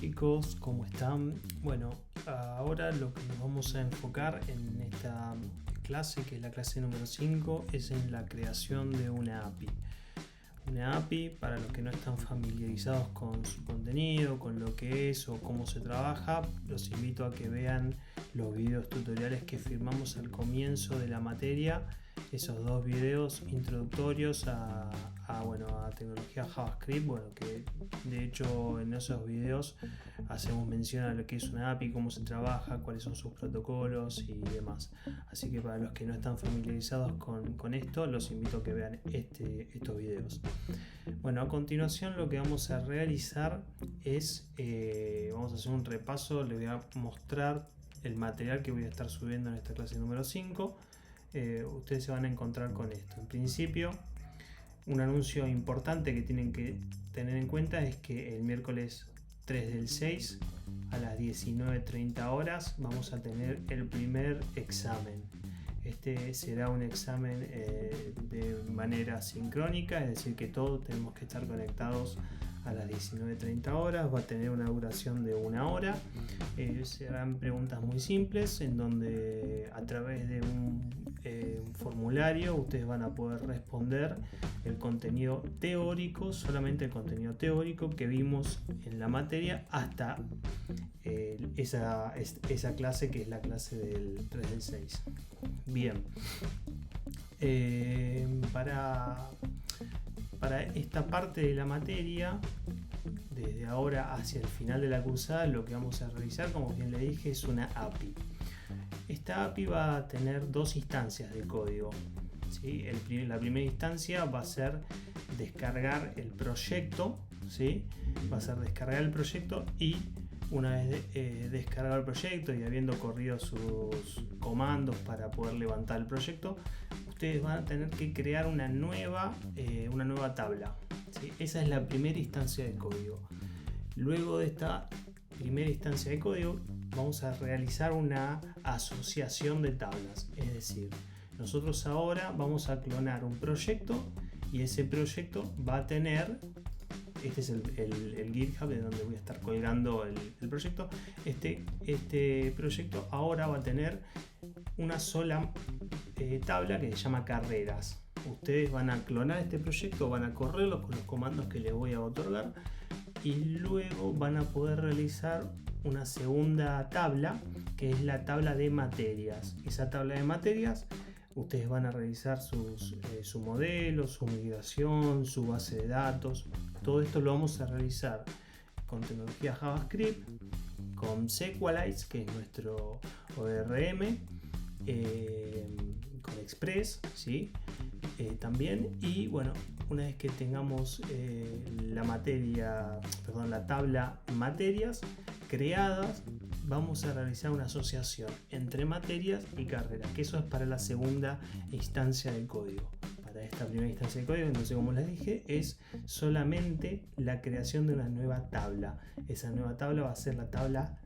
chicos, ¿cómo están? Bueno, ahora lo que nos vamos a enfocar en esta clase, que es la clase número 5, es en la creación de una API. Una API, para los que no están familiarizados con su contenido, con lo que es o cómo se trabaja, los invito a que vean los videos tutoriales que firmamos al comienzo de la materia, esos dos videos introductorios a tecnología JavaScript, que de hecho en esos videos hacemos mención a lo que es una API, cómo se trabaja, cuáles son sus protocolos y demás. Así que para los que no están familiarizados con esto, los invito a que vean estos videos. Bueno, a continuación lo que vamos a realizar es, vamos a hacer un repaso. Les voy a mostrar el material que voy a estar subiendo en esta clase número 5. Ustedes se van a encontrar con esto. En principio, un anuncio importante que tienen que tener en cuenta es que el miércoles 3 del 6 a las 19:30 horas vamos a tener el primer examen. Este será un examen de manera sincrónica, es decir, que todos tenemos que estar conectados a las 19:30 horas. Va a tener una duración de 1 hora. Serán preguntas muy simples en donde a través de un formulario ustedes van a poder responder el contenido teórico, solamente el contenido teórico que vimos en la materia hasta esa clase, que es la clase del 3 del 6. Bien, para esta parte de la materia, desde ahora hacia el final de la cursada, lo que vamos a realizar, como bien le dije, es una API. Esta API va a tener dos instancias de código, ¿sí? La primera instancia va a ser descargar el proyecto, ¿sí? Va a ser descargar el proyecto, y una vez descargado el proyecto y habiendo corrido sus comandos para poder levantar el proyecto, ustedes van a tener que crear una nueva tabla, ¿sí? Esa es la primera instancia de código. Luego de esta primera instancia de código vamos a realizar una asociación de tablas, es decir, nosotros ahora vamos a clonar un proyecto y ese proyecto va a tener, este es el GitHub de donde voy a estar colgando el proyecto. Este proyecto ahora va a tener una sola tabla que se llama carreras. Ustedes van a clonar este proyecto, van a correrlo con los comandos que les voy a otorgar, y luego van a poder realizar una segunda tabla, que es la tabla de materias. Esa tabla de materias, ustedes van a realizar su modelo, su migración, su base de datos. Todo esto lo vamos a realizar con tecnología JavaScript, con Sequelize, que es nuestro ORM, con Express, ¿sí? También. Y bueno, una vez que tengamos la tabla materias creadas, vamos a realizar una asociación entre materias y carreras, que eso es para la segunda instancia de código. Para esta primera instancia de código, entonces, como les dije, es solamente la creación de una nueva tabla. Esa nueva tabla va a ser la tabla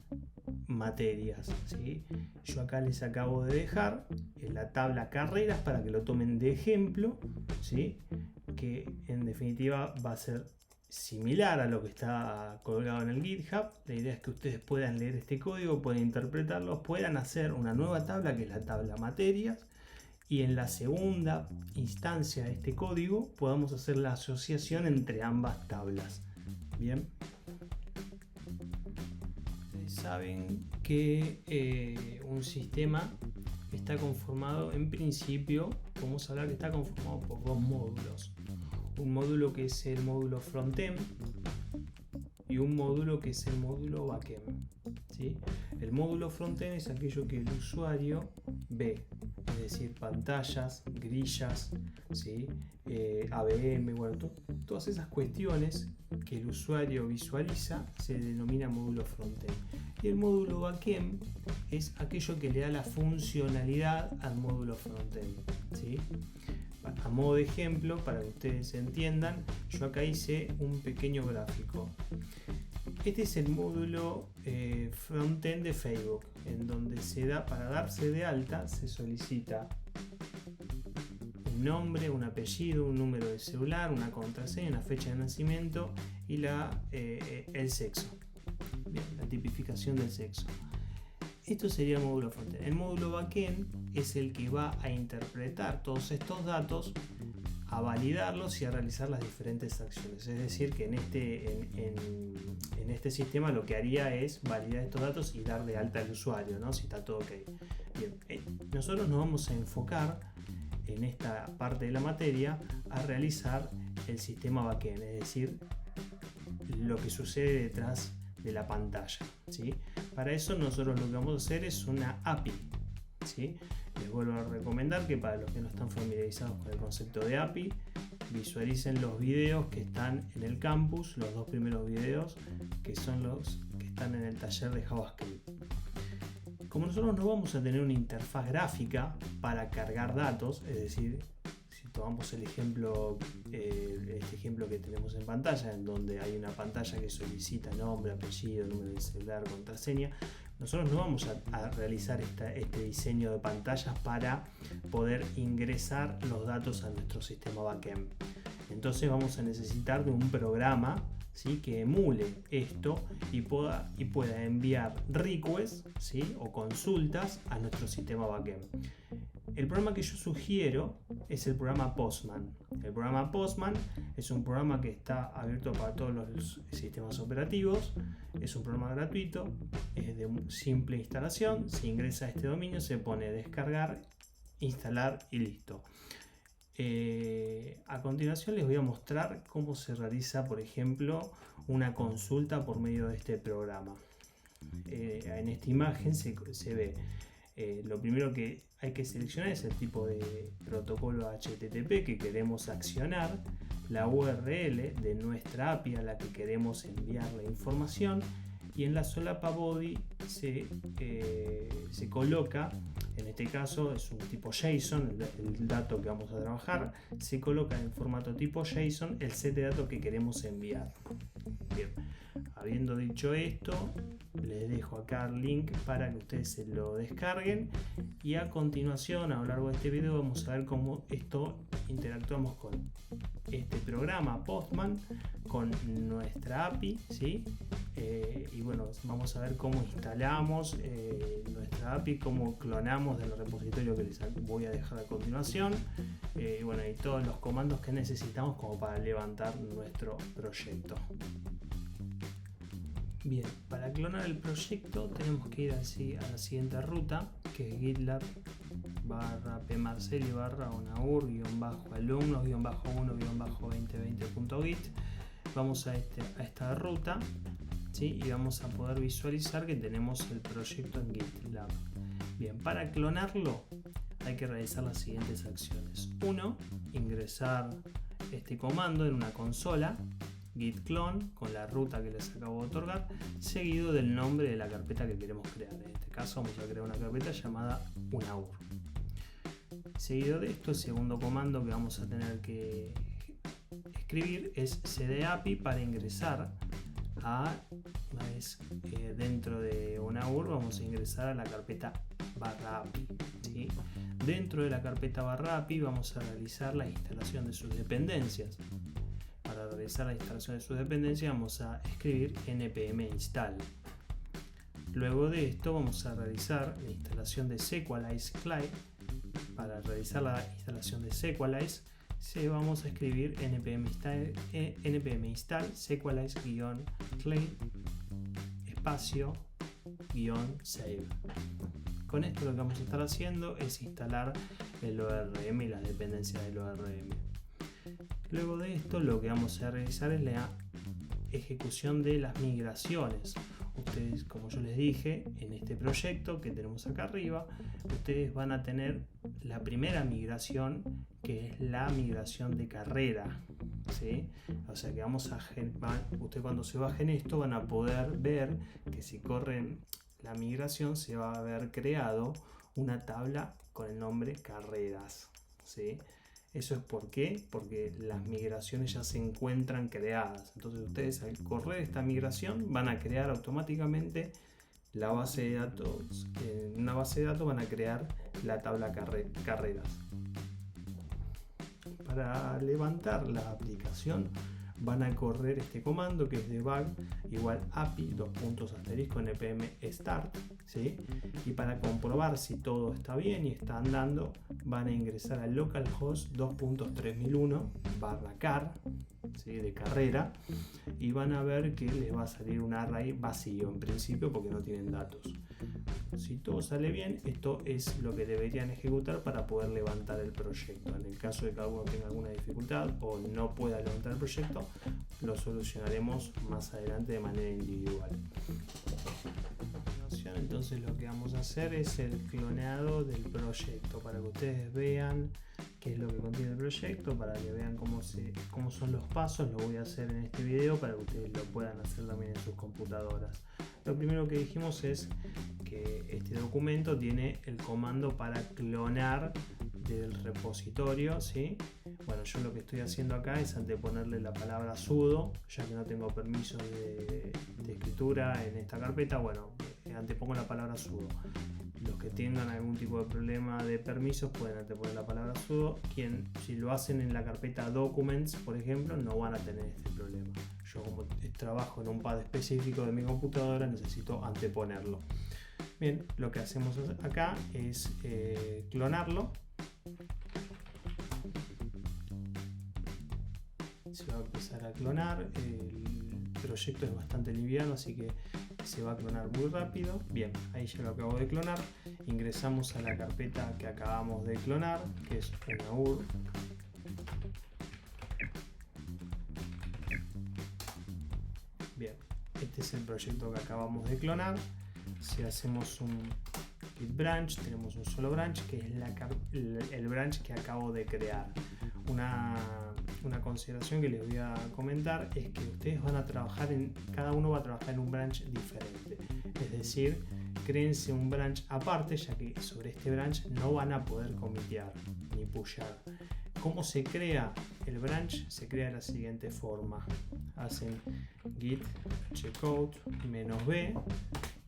materias, ¿sí? Yo acá les acabo de dejar la tabla carreras para que lo tomen de ejemplo, ¿sí? Que en definitiva va a ser similar a lo que está colgado en el GitHub. La idea es que ustedes puedan leer este código, puedan interpretarlo, puedan hacer una nueva tabla, que es la tabla materias, y en la segunda instancia de este código podamos hacer la asociación entre ambas tablas. Bien, ustedes saben que un sistema está conformado, en principio, vamos a hablar que está conformado por dos módulos. Un módulo que es el módulo frontend y un módulo que es el módulo backend, ¿sí? El módulo frontend es aquello que el usuario ve, es decir, pantallas, grillas, ¿sí? ABM, todas esas cuestiones que el usuario visualiza se denomina módulo frontend. Y el módulo backend es aquello que le da la funcionalidad al módulo frontend, ¿sí? A modo de ejemplo, para que ustedes entiendan, yo acá hice un pequeño gráfico. Este es el módulo frontend de Facebook, en donde para darse de alta se solicita un nombre, un apellido, un número de celular, una contraseña, una fecha de nacimiento y el sexo. Bien, la tipificación del sexo. Esto sería el módulo frontend. El módulo backend es el que va a interpretar todos estos datos, a validarlos y a realizar las diferentes acciones. Es decir, que en este sistema lo que haría es validar estos datos y dar de alta al usuario, ¿no? Si está todo ok. Bien, nosotros nos vamos a enfocar en esta parte de la materia a realizar el sistema backend, es decir, lo que sucede detrás de la pantalla, ¿sí? Para eso nosotros lo que vamos a hacer es una API, ¿sí? Les vuelvo a recomendar que para los que no están familiarizados con el concepto de API, visualicen los videos que están en el campus, los dos primeros videos que son los que están en el taller de JavaScript. Como nosotros no vamos a tener una interfaz gráfica para cargar datos, es decir, si tomamos el ejemplo, este ejemplo que tenemos en pantalla, en donde hay una pantalla que solicita nombre, apellido, número de celular, contraseña, nosotros no vamos a realizar este diseño de pantallas para poder ingresar los datos a nuestro sistema backend. Entonces vamos a necesitar de un programa, ¿sí?, que emule esto y pueda enviar requests, ¿sí?, o consultas a nuestro sistema backend. El programa que yo sugiero es el programa Postman. El programa Postman es un programa que está abierto para todos los sistemas operativos, es un programa gratuito, es de simple instalación. Se ingresa a este dominio, se pone descargar, instalar y listo. A continuación les voy a mostrar cómo se realiza, por ejemplo, una consulta por medio de este programa. En esta imagen se ve, lo primero que hay que seleccionar es el tipo de protocolo HTTP que queremos accionar, la URL de nuestra API a la que queremos enviar la información, y en la solapa body se coloca, en este caso es un tipo JSON, el dato que vamos a trabajar, se coloca en formato tipo JSON el set de datos que queremos enviar. Bien, habiendo dicho esto, les dejo acá el link para que ustedes se lo descarguen, y a continuación, a lo largo de este video, vamos a ver cómo esto interactuamos con este programa Postman, con nuestra API, ¿sí? Y bueno, vamos a ver cómo instalamos nuestra API, cómo clonamos del repositorio que les voy a dejar a continuación, bueno, y todos los comandos que necesitamos como para levantar nuestro proyecto. Bien, para clonar el proyecto tenemos que ir así a la siguiente ruta, que es GitLab /pmarceli /alumnos-1-2020.git. Vamos a esta ruta, ¿sí? Y vamos a poder visualizar que tenemos el proyecto en GitLab. Bien, para clonarlo hay que realizar las siguientes acciones. 1. Ingresar este comando en una consola, git clone, con la ruta que les acabo de otorgar, seguido del nombre de la carpeta que queremos crear. En este caso vamos a crear una carpeta llamada unaur. Seguido de esto, el segundo comando que vamos a tener que escribir es cd-api para ingresar una vez dentro de unaur, vamos a ingresar a la carpeta /api, ¿sí? Dentro de la carpeta /api vamos a realizar la instalación de sus dependencias. Para realizar la instalación de sus dependencias vamos a escribir npm install. Luego de esto vamos a realizar la instalación de Sequalize Clay. Para realizar la instalación de Sequalize vamos a escribir npm install Sequalize-clay espacio -save. Con esto lo que vamos a estar haciendo es instalar el ORM y las dependencias del ORM. Luego de esto lo que vamos a realizar es la ejecución de las migraciones. Ustedes, como yo les dije, en este proyecto que tenemos acá arriba, ustedes van a tener la primera migración, que es la migración de carrera, ¿sí? O sea que ustedes cuando se bajen esto van a poder ver que si corren la migración se va a haber creado una tabla con el nombre carreras, ¿sí? Eso es porque las migraciones ya se encuentran creadas. Entonces ustedes al correr esta migración van a crear automáticamente la base de datos. En una base de datos van a crear la tabla carreras. Para levantar la aplicación van a correr este comando que es debug igual API npm start, ¿sí? Y para comprobar si todo está bien y está andando, van a ingresar a localhost 2.3001/car, ¿sí? De carrera, y van a ver que les va a salir un array vacío en principio porque no tienen datos. Si todo sale bien, esto es lo que deberían ejecutar para poder levantar el proyecto. En el caso de que alguno tenga alguna dificultad o no pueda levantar el proyecto, lo solucionaremos más adelante de manera individual. Entonces lo que vamos a hacer es el clonado del proyecto para que ustedes vean qué es lo que contiene el proyecto, para que vean cómo son los pasos. Lo voy a hacer en este video para que ustedes lo puedan hacer también en sus computadoras. Lo primero que dijimos es que este documento tiene el comando para clonar del repositorio, ¿sí? Bueno, yo lo que estoy haciendo acá es anteponerle la palabra sudo, ya que no tengo permiso de escritura en esta carpeta. Bueno, antepongo la palabra sudo. Los que tengan algún tipo de problema de permisos pueden anteponer la palabra sudo. Si lo hacen en la carpeta documents, por ejemplo, no van a tener este problema. Yo, como trabajo en un pad específico de mi computadora, necesito anteponerlo. Bien, lo que hacemos acá es clonarlo. Se va a empezar a clonar. El proyecto es bastante liviano, así que se va a clonar muy rápido. Bien, ahí ya lo acabo de clonar. Ingresamos a la carpeta que acabamos de clonar, que es una URL. Bien, este es el proyecto que acabamos de clonar. Si hacemos un git branch, tenemos un solo branch, que es el branch que acabo de crear. Una consideración que les voy a comentar es que ustedes van a trabajar cada uno va a trabajar en un branch diferente. Es decir, créense un branch aparte, ya que sobre este branch no van a poder comitear ni pushear. ¿Cómo se crea el branch? Se crea de la siguiente forma. Hacen git checkout -b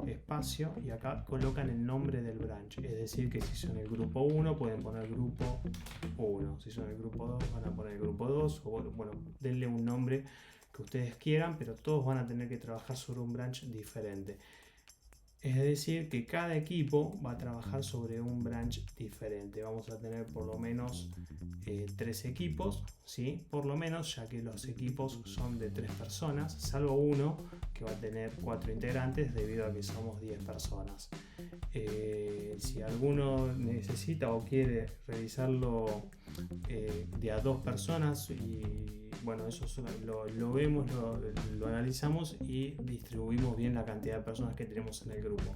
espacio y acá colocan el nombre del branch. Es decir, que si son el grupo 1 pueden poner grupo 1. Si son el grupo 2 van a poner el grupo 2. O bueno, denle un nombre que ustedes quieran, pero todos van a tener que trabajar sobre un branch diferente. Es decir, que cada equipo va a trabajar sobre un branch diferente. Vamos a tener por lo menos 3 equipos, ¿sí? Por lo menos, ya que los equipos son de 3 personas, salvo uno que va a tener 4 integrantes debido a que somos 10 personas. Si alguno necesita o quiere realizarlo de a 2 personas, y bueno, eso lo vemos, lo analizamos y distribuimos bien la cantidad de personas que tenemos en el grupo.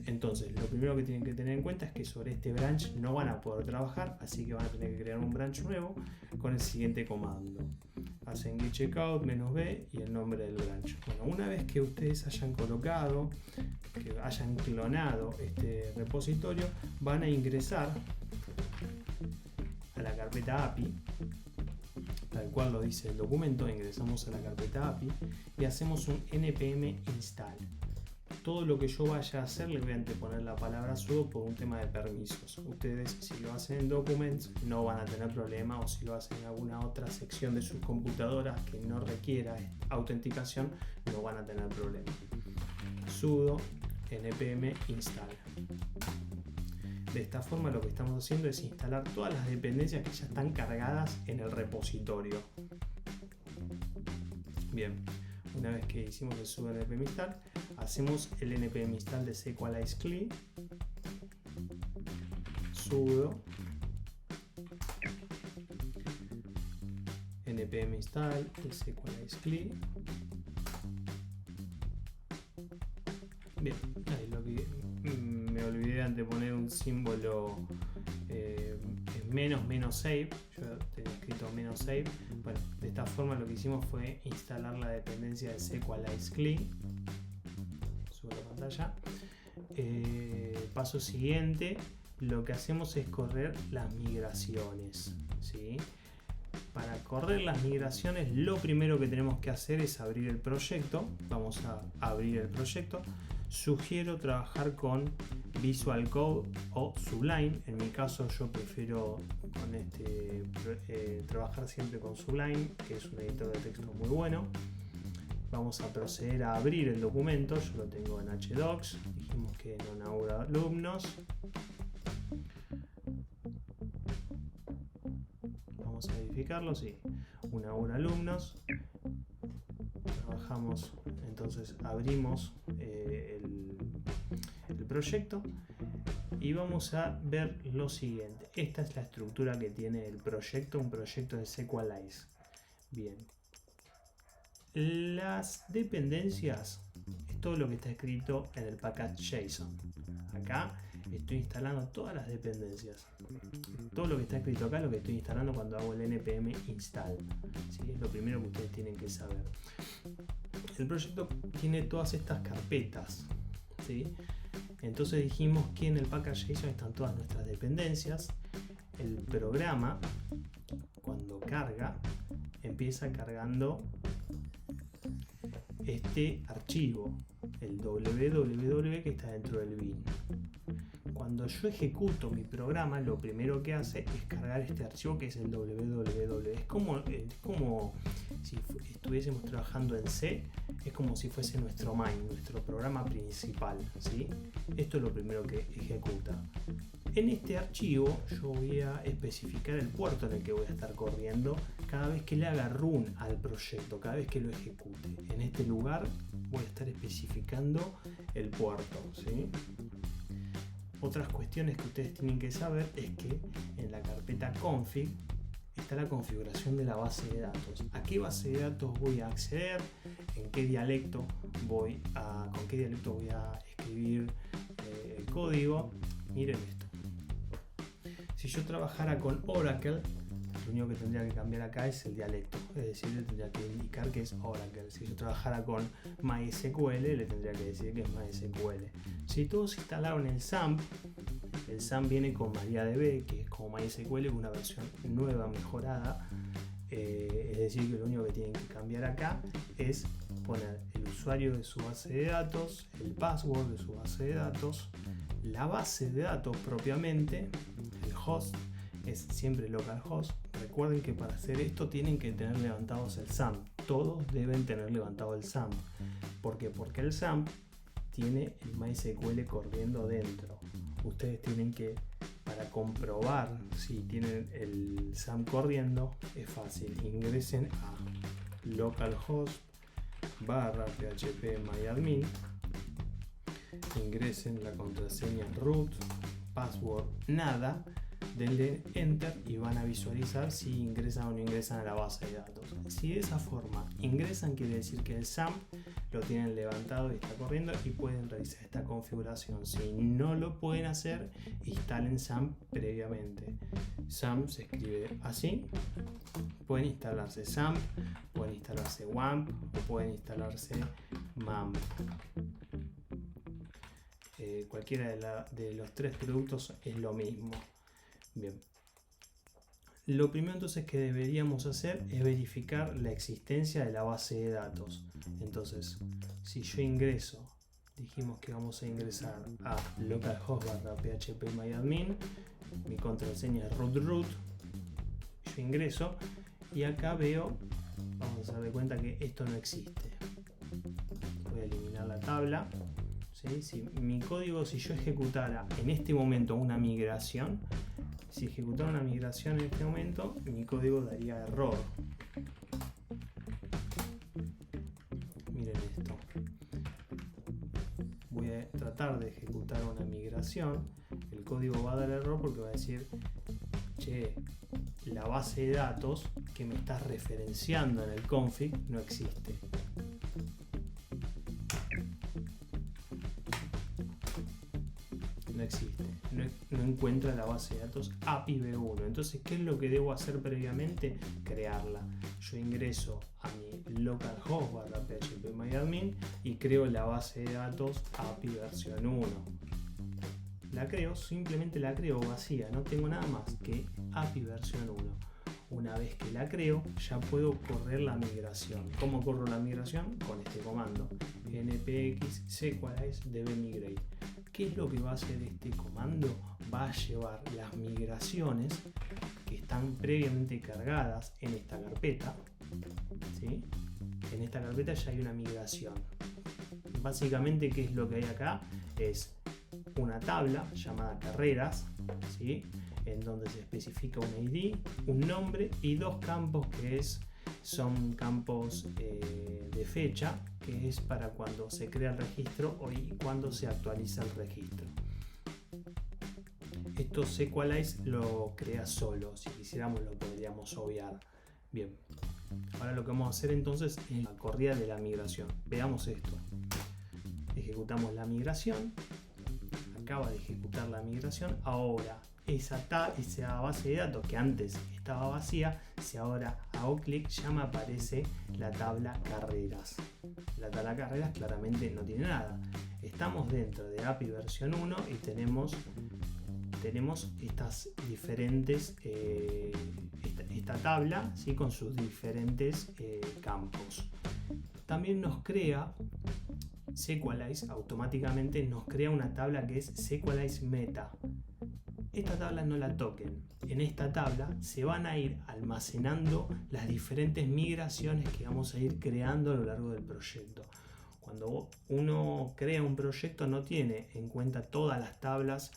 Entonces, lo primero que tienen que tener en cuenta es que sobre este branch no van a poder trabajar, así que van a tener que crear un branch nuevo con el siguiente comando. Hacen git checkout -b y el nombre del branch. Bueno, una vez que ustedes hayan colocado, que hayan clonado este repositorio, van a ingresar a la carpeta API, tal cual lo dice el documento. Ingresamos a la carpeta API y hacemos un npm install. Todo lo que yo vaya a hacer le voy a anteponer la palabra sudo por un tema de permisos. Ustedes, si lo hacen en documents, no van a tener problema, o si lo hacen en alguna otra sección de sus computadoras que no requiera autenticación, no van a tener problema. Sudo npm install. De esta forma lo que estamos haciendo es instalar todas las dependencias que ya están cargadas en el repositorio. Bien, una vez que hicimos el sudo npm install, hacemos el npm install de Sequalize CLI, sudo npm install de Sequalize CLI. Bien, ahí lo que me olvidé de anteponer un símbolo -save. Yo tenía escrito -save. Bueno, de esta forma lo que hicimos fue instalar la dependencia de Sequalize CLI. Subo la pantalla. Paso siguiente, lo que hacemos es correr las migraciones, ¿sí? Para correr las migraciones, lo primero que tenemos que hacer es abrir el proyecto. Vamos a abrir el proyecto. sugiero trabajar con Visual Code o Sublime. En mi caso yo prefiero trabajar siempre con Sublime, que es un editor de texto muy bueno. Vamos a proceder a abrir el documento. Yo lo tengo en HDocs. Dijimos que en una aula de alumnos. Vamos a verificarlo, sí. Una aula de alumnos. Trabajamos, entonces abrimos el proyecto y vamos a ver lo siguiente. Esta es la estructura que tiene el proyecto, un proyecto de Sequelize. Bien. Las dependencias es todo lo que está escrito en el package JSON. Acá estoy instalando todas las dependencias. Todo lo que está escrito acá es lo que estoy instalando cuando hago el npm install. ¿Sí? Es lo primero que ustedes tienen que saber. El proyecto tiene todas estas carpetas. ¿Sí? Entonces dijimos que en el package JSON están todas nuestras dependencias. El programa, cuando carga, empieza cargando este archivo, el www que está dentro del bin. Cuando yo ejecuto mi programa, lo primero que hace es cargar este archivo que es el www. Es como si estuviésemos trabajando en C, es como si fuese nuestro main, nuestro programa principal, ¿sí? Esto es lo primero que ejecuta. En este archivo yo voy a especificar el puerto en el que voy a estar corriendo cada vez que le haga run al proyecto, cada vez que lo ejecute. En este lugar voy a estar especificando el puerto, ¿sí? Otras cuestiones que ustedes tienen que saber es que en la carpeta config está la configuración de la base de datos. ¿A qué base de datos voy a acceder? ¿En qué dialecto con qué dialecto voy a escribir el código? Miren esto. Si yo trabajara con Oracle, lo único que tendría que cambiar acá es el dialecto, es decir, le tendría que indicar que es Oracle. Si yo trabajara con MySQL, le tendría que decir que es MySQL. Si todos instalaron el SAMP viene con MariaDB, que es como MySQL, una versión nueva, mejorada. Es decir, que lo único que tienen que cambiar acá es poner el usuario de su base de datos, el password de su base de datos, la base de datos propiamente, el host es siempre localhost. Recuerden que para hacer esto tienen que tener levantados el SAMP. Todos deben tener levantado el SAMP. ¿Por qué? Porque el SAMP tiene el MySQL corriendo dentro. Ustedes tienen que, para comprobar si tienen el SAMP corriendo, es fácil. Ingresen a localhost/phpMyAdmin. Ingresen la contraseña root, password, nada. Denle enter y van a visualizar si ingresan o no ingresan a la base de datos. Si de esa forma ingresan, quiere decir que el SAMP lo tienen levantado y está corriendo y pueden realizar esta configuración. Si no lo pueden hacer, instalen SAMP previamente. SAMP se escribe así. Pueden instalarse SAMP, pueden instalarse WAMP o pueden instalarse MAMP. Cualquiera de los tres productos es lo mismo. Bien, lo primero entonces que deberíamos hacer es verificar la existencia de la base de datos. Entonces, si yo ingreso, dijimos que vamos a ingresar a localhost/phpMyAdmin, mi contraseña es root, yo ingreso y acá veo, vamos a dar de cuenta que esto no existe. Voy a eliminar la tabla. ¿Sí? Si mi código, si yo ejecutara en este momento una migración, si ejecutara una migración en este momento, mi código daría error. Miren esto. Voy a tratar de ejecutar una migración. El código va a dar error porque va a decir, che, la base de datos que me estás referenciando en el config no existe. No existe, no encuentra la base de datos API V1. Entonces, ¿qué es lo que debo hacer previamente? Crearla. Yo ingreso a mi localhost/phpMyAdmin y creo la base de datos API versión 1. La creo, simplemente la creo vacía, no tengo nada más que API versión 1. Una vez que la creo, ya puedo correr la migración. ¿Cómo corro la migración? Con este comando npx sequalize dbmigrate. ¿Qué es lo que va a hacer este comando? Va a llevar las migraciones que están previamente cargadas en esta carpeta, ¿sí? En esta carpeta ya hay una migración. Básicamente, ¿qué es lo que hay acá? Es una tabla llamada carreras, ¿sí? En donde se especifica un ID, un nombre y dos campos que son campos de fecha, que es para cuando se crea el registro y cuando se actualiza el registro. Esto Sequalize lo crea solo, si quisiéramos lo podríamos obviar. Bien, ahora lo que vamos a hacer entonces es la corrida de la migración. Veamos esto. Ejecutamos la migración, acaba de ejecutar la migración. Ahora esa base de datos que antes estaba vacía, si ahora hago clic ya me aparece la tabla carreras. La tabla carreras claramente no tiene nada. Estamos dentro de API versión 1 y tenemos estas diferentes esta tabla, ¿sí? Con sus diferentes campos. También nos crea Sequalize, automáticamente nos crea una tabla que es Sequalize Meta. Esta tabla no la toquen. En esta tabla se van a ir almacenando las diferentes migraciones que vamos a ir creando a lo largo del proyecto. Cuando uno crea un proyecto no tiene en cuenta todas las tablas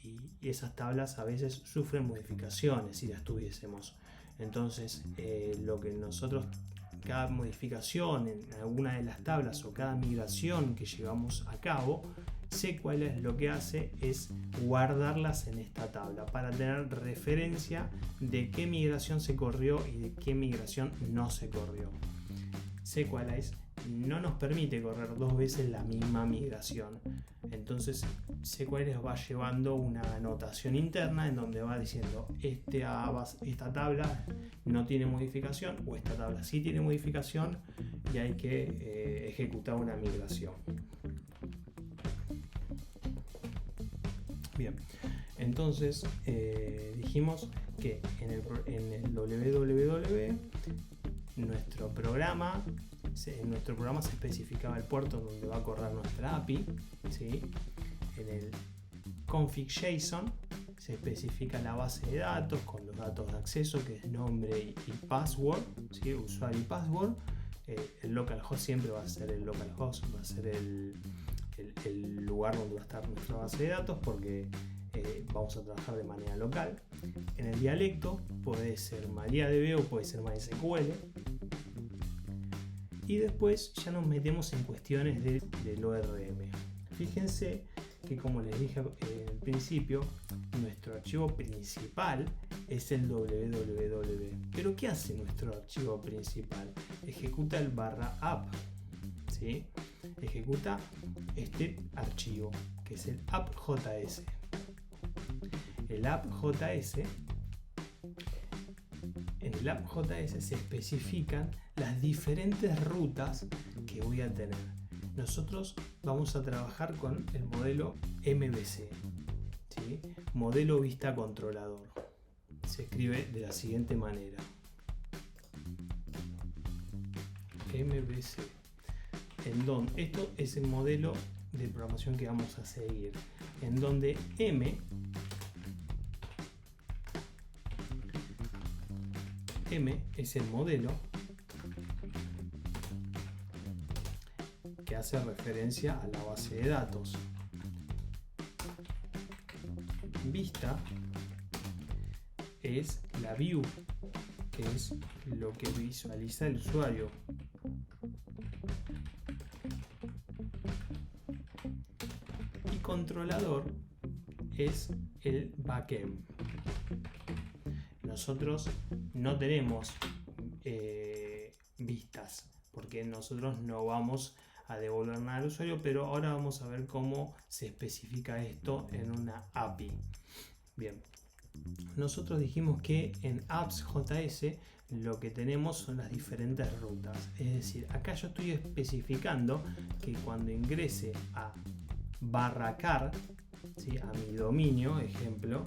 y esas tablas a veces sufren modificaciones si las tuviésemos. Entonces lo que nosotros, cada modificación en alguna de las tablas o cada migración que llevamos a cabo, Sequalize lo que hace es guardarlas en esta tabla para tener referencia de qué migración se corrió y de qué migración no se corrió. Sequalize no nos permite correr dos veces la misma migración. Entonces Sequalize va llevando una anotación interna en donde va diciendo esta tabla no tiene modificación o esta tabla sí tiene modificación y hay que ejecutar una migración. Bien, entonces dijimos que en el www en nuestro programa se especificaba el puerto donde va a correr nuestra API, ¿sí? En el config.json se especifica la base de datos con los datos de acceso, que es nombre y password, ¿sí? Usuario y password. El localhost siempre va a ser el localhost, va a ser el lugar donde va a estar nuestra base de datos, porque vamos a trabajar de manera local. En el dialecto puede ser MariaDB o puede ser MySQL. Y después ya nos metemos en cuestiones del ORM. Fíjense que, como les dije al principio, nuestro archivo principal es el www. Pero ¿qué hace nuestro archivo principal? Ejecuta el /app, ¿sí? Ejecuta este archivo que es el app.js. El app.js, en el app.js se especifican las diferentes rutas que voy a tener. Nosotros vamos a trabajar con el modelo MVC, ¿sí? Modelo vista controlador. Se escribe de la siguiente manera: MVC. Esto es el modelo de programación que vamos a seguir, en donde M es el modelo que hace referencia a la base de datos. Vista es la view, que es lo que visualiza el usuario. Y controlador es el backend. Nosotros no tenemos vistas, porque nosotros no vamos a devolver nada al usuario, pero ahora vamos a ver cómo se especifica esto en una API. Bien, nosotros dijimos que en apps.js lo que tenemos son las diferentes rutas, es decir, acá yo estoy especificando que cuando ingrese a /car, ¿sí? A mi dominio, ejemplo,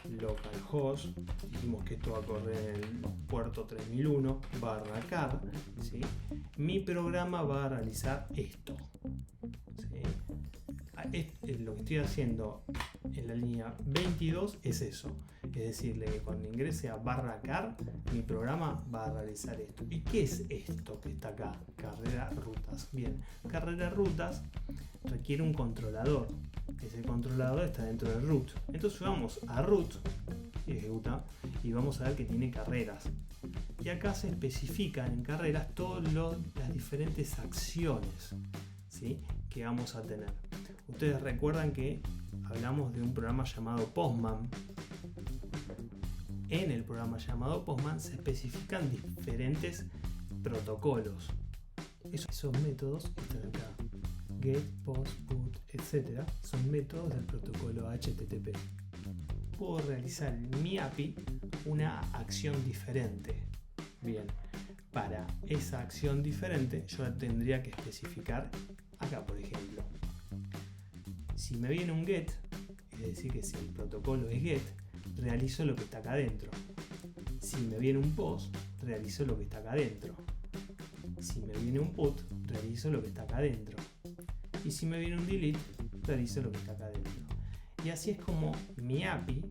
localhost, dijimos que esto va a correr en el puerto 3001 /car, ¿sí? Mi programa va a realizar esto, ¿sí? Lo que estoy haciendo en la línea 22 es eso, es decirle que cuando ingrese a /car mi programa va a realizar esto. ¿Y qué es esto que está acá? Carrera rutas. Bien, carrera rutas requiere un controlador. Ese controlador está dentro de root. Entonces vamos a root y ejecuta y vamos a ver que tiene carreras. Y acá se especifican en carreras todas las diferentes acciones, ¿sí?, que vamos a tener. Ustedes recuerdan que hablamos de un programa llamado Postman. En el programa llamado Postman se especifican diferentes protocolos. Esos métodos están acá. Get, post, put, etc. son métodos del protocolo HTTP. Puedo realizar en mi API una acción diferente. Bien, para esa acción diferente yo la tendría que especificar acá, por ejemplo. Si me viene un get, es decir que si el protocolo es get, realizo lo que está acá adentro. Si me viene un post, realizo lo que está acá adentro. Si me viene un put, realizo lo que está acá adentro. Y si me viene un delete, realizo lo que está acá adentro. Y así es como mi API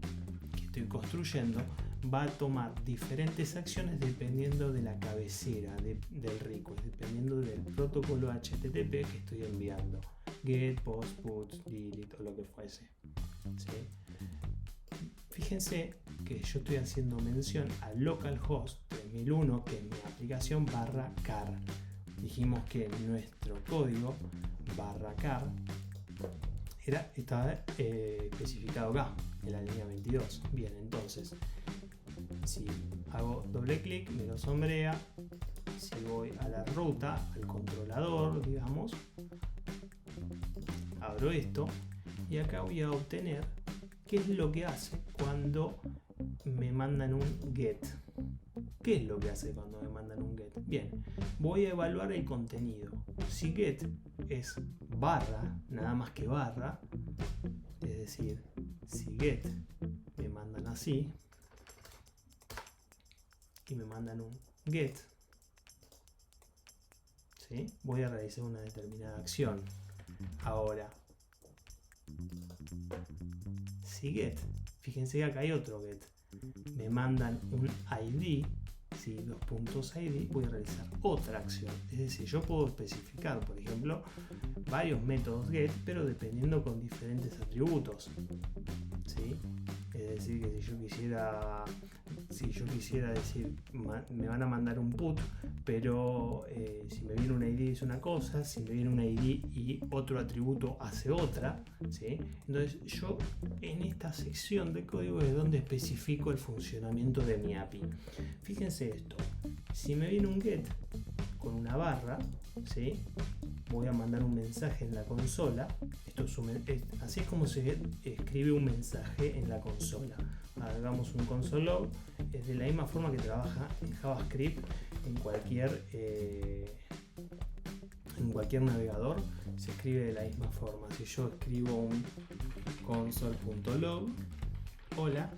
que estoy construyendo va a tomar diferentes acciones dependiendo de la cabecera del request, dependiendo del protocolo HTTP que estoy enviando. Get, post, put, delete o lo que fuese, ¿sí? Fíjense que yo estoy haciendo mención al localhost 3001, que es mi aplicación /car. Dijimos que nuestro código /car estaba especificado acá en la línea 22. Bien, entonces si hago doble clic me lo sombrea. Si voy a la ruta, al controlador, digamos, abro esto y acá voy a obtener qué es lo que hace cuando me mandan un get. ¿Qué es lo que hace cuando me mandan un get? Bien, voy a evaluar el contenido. Si get es barra, nada más que barra, es decir, si get me mandan así y me mandan un get, ¿sí?, voy a realizar una determinada acción. Ahora, si get, fíjense que acá hay otro get, me mandan un ID, ¿sí?, 2.id, voy a realizar otra acción. Es decir, yo puedo especificar, por ejemplo, varios métodos get, pero dependiendo con diferentes atributos, ¿sí? Es decir, que si yo quisiera decir, me van a mandar un put, pero si me viene un ID es una cosa, si me viene un ID y otro atributo hace otra, ¿sí? Entonces yo en esta sección de código es donde especifico el funcionamiento de mi API. Fíjense esto, si me viene un get con una barra, ¿sí?, voy a mandar un mensaje en la consola. Así es como se escribe un mensaje en la consola. Hagamos un console log, es de la misma forma que trabaja en JavaScript en cualquier navegador, se escribe de la misma forma. Si yo escribo un console.log, hola,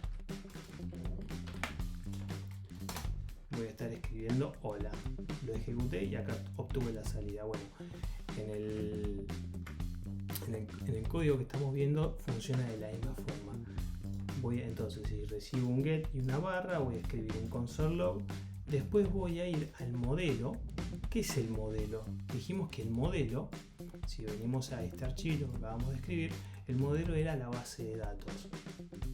voy a estar escribiendo hola, lo ejecuté y acá obtuve la salida. Bueno, en el código que estamos viendo funciona de la misma forma. Entonces, si recibo un get y una barra, voy a escribir un console log. Después voy a ir al modelo. ¿Qué es el modelo? Dijimos que el modelo, si venimos a este archivo que acabamos de escribir, el modelo era la base de datos.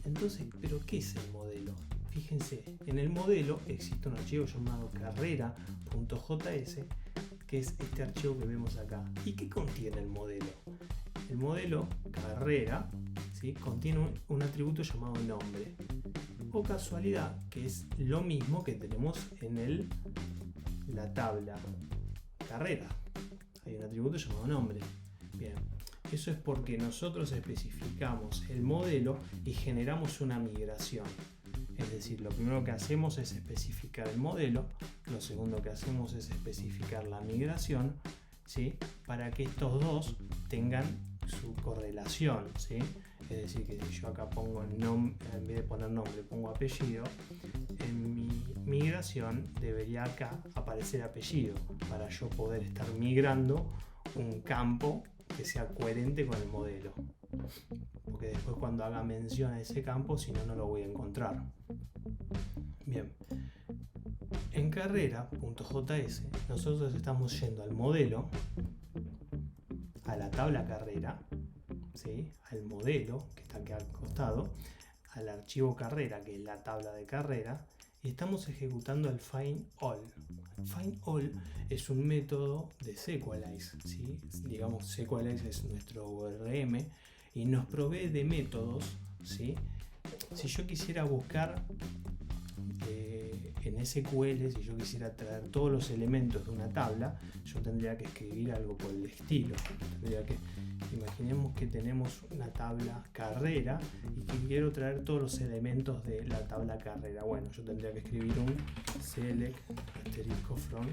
Entonces, ¿pero qué es el modelo? Fíjense, en el modelo existe un archivo llamado carrera.js, que es este archivo que vemos acá. ¿Y qué contiene el modelo? El modelo carrera, ¿sí?, contiene un atributo llamado nombre. O casualidad, que es lo mismo que tenemos en la tabla carrera. Hay un atributo llamado nombre. Bien, eso es porque nosotros especificamos el modelo y generamos una migración. Es decir, lo primero que hacemos es especificar el modelo, lo segundo que hacemos es especificar la migración, ¿sí?, para que estos dos tengan su correlación, ¿sí? Es decir, que si yo acá pongo en vez de poner nombre, pongo apellido, en mi migración debería acá aparecer apellido para yo poder estar migrando un campo que sea coherente con el modelo. Porque después cuando haga mención a ese campo, si no, no lo voy a encontrar. Bien. En carrera.js nosotros estamos yendo al modelo, a la tabla carrera, ¿sí? Al modelo que está aquí al costado, al archivo carrera, que es la tabla de carrera, y estamos ejecutando el find all. Find all es un método de Sequelize, ¿sí? Digamos, Sequelize es nuestro ORM y nos provee de métodos, ¿sí? Si yo quisiera buscar en SQL, si yo quisiera traer todos los elementos de una tabla, yo tendría que escribir algo por el estilo. Imaginemos que tenemos una tabla carrera y que quiero traer todos los elementos de la tabla carrera. Bueno, yo tendría que escribir un select asterisco from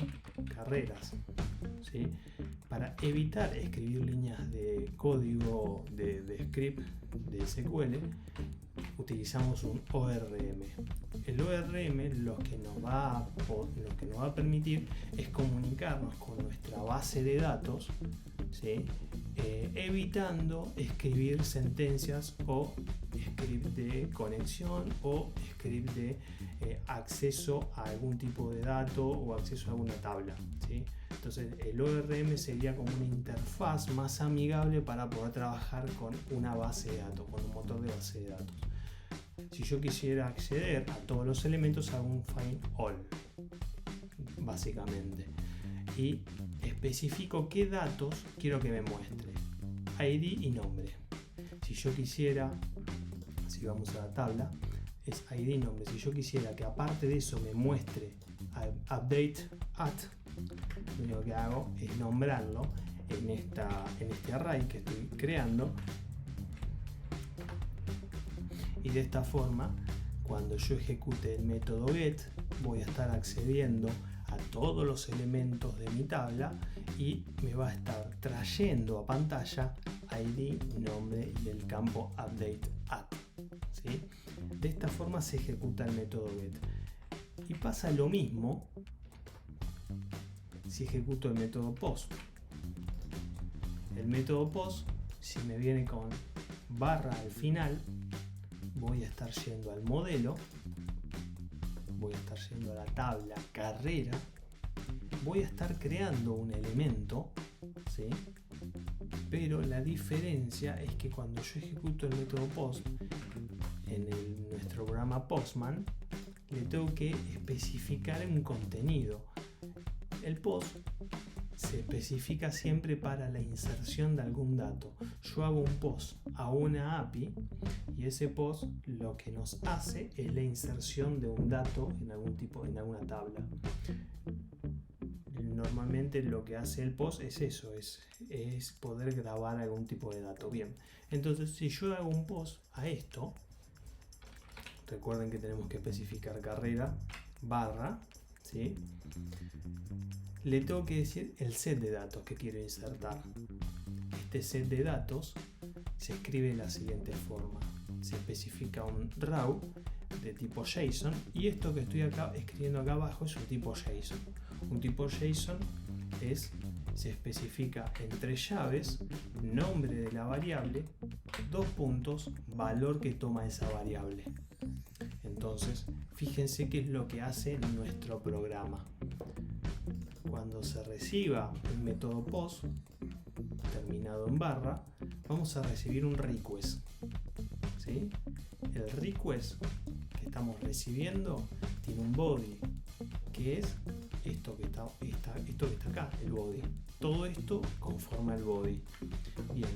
carreras, ¿sí? Para evitar escribir líneas de código de script de SQL, utilizamos un ORM. El ORM lo que nos va a permitir es comunicarnos con nuestra base de datos, ¿sí? Evitando escribir sentencias o script de conexión o script de acceso a algún tipo de dato o acceso a alguna tabla, ¿sí? Entonces el ORM sería como una interfaz más amigable para poder trabajar con una base de datos, con un motor de base de datos. Si yo quisiera acceder a todos los elementos, hago un find all, básicamente, y especifico qué datos quiero que me muestre, ID y nombre. Si yo quisiera, si vamos a la tabla, es ID y nombre. Si yo quisiera que aparte de eso me muestre update at, lo único que hago es nombrarlo en este array que estoy creando. Y de esta forma, cuando yo ejecute el método get, voy a estar accediendo a todos los elementos de mi tabla y me va a estar trayendo a pantalla ID, nombre y el campo update at, ¿sí? De esta forma se ejecuta el método get. Y pasa lo mismo si ejecuto el método post. El método post, si me viene con barra al final, voy a estar yendo al modelo, voy a estar yendo a la tabla carrera, voy a estar creando un elemento, ¿sí? Pero la diferencia es que cuando yo ejecuto el método post en nuestro programa Postman, le tengo que especificar un contenido. El post se especifica siempre para la inserción de algún dato. Yo hago un post a una API y ese post lo que nos hace es la inserción de un dato en alguna tabla. Normalmente lo que hace el post es eso, es poder grabar algún tipo de dato. Bien, entonces si yo hago un post a esto, recuerden que tenemos que especificar carrera barra, ¿sí? Le tengo que decir el set de datos que quiero insertar. Este set de datos se escribe de la siguiente forma. Se especifica un raw de tipo JSON y esto que estoy escribiendo acá abajo es un tipo JSON. Un tipo JSON se especifica entre llaves, nombre de la variable, dos puntos, valor que toma esa variable. Entonces, fíjense qué es lo que hace nuestro programa. Cuando se reciba un método post terminado en barra, vamos a recibir un request, ¿sí? El request que estamos recibiendo tiene un body, que es esto que está acá, el body. Todo esto conforma el body. Bien,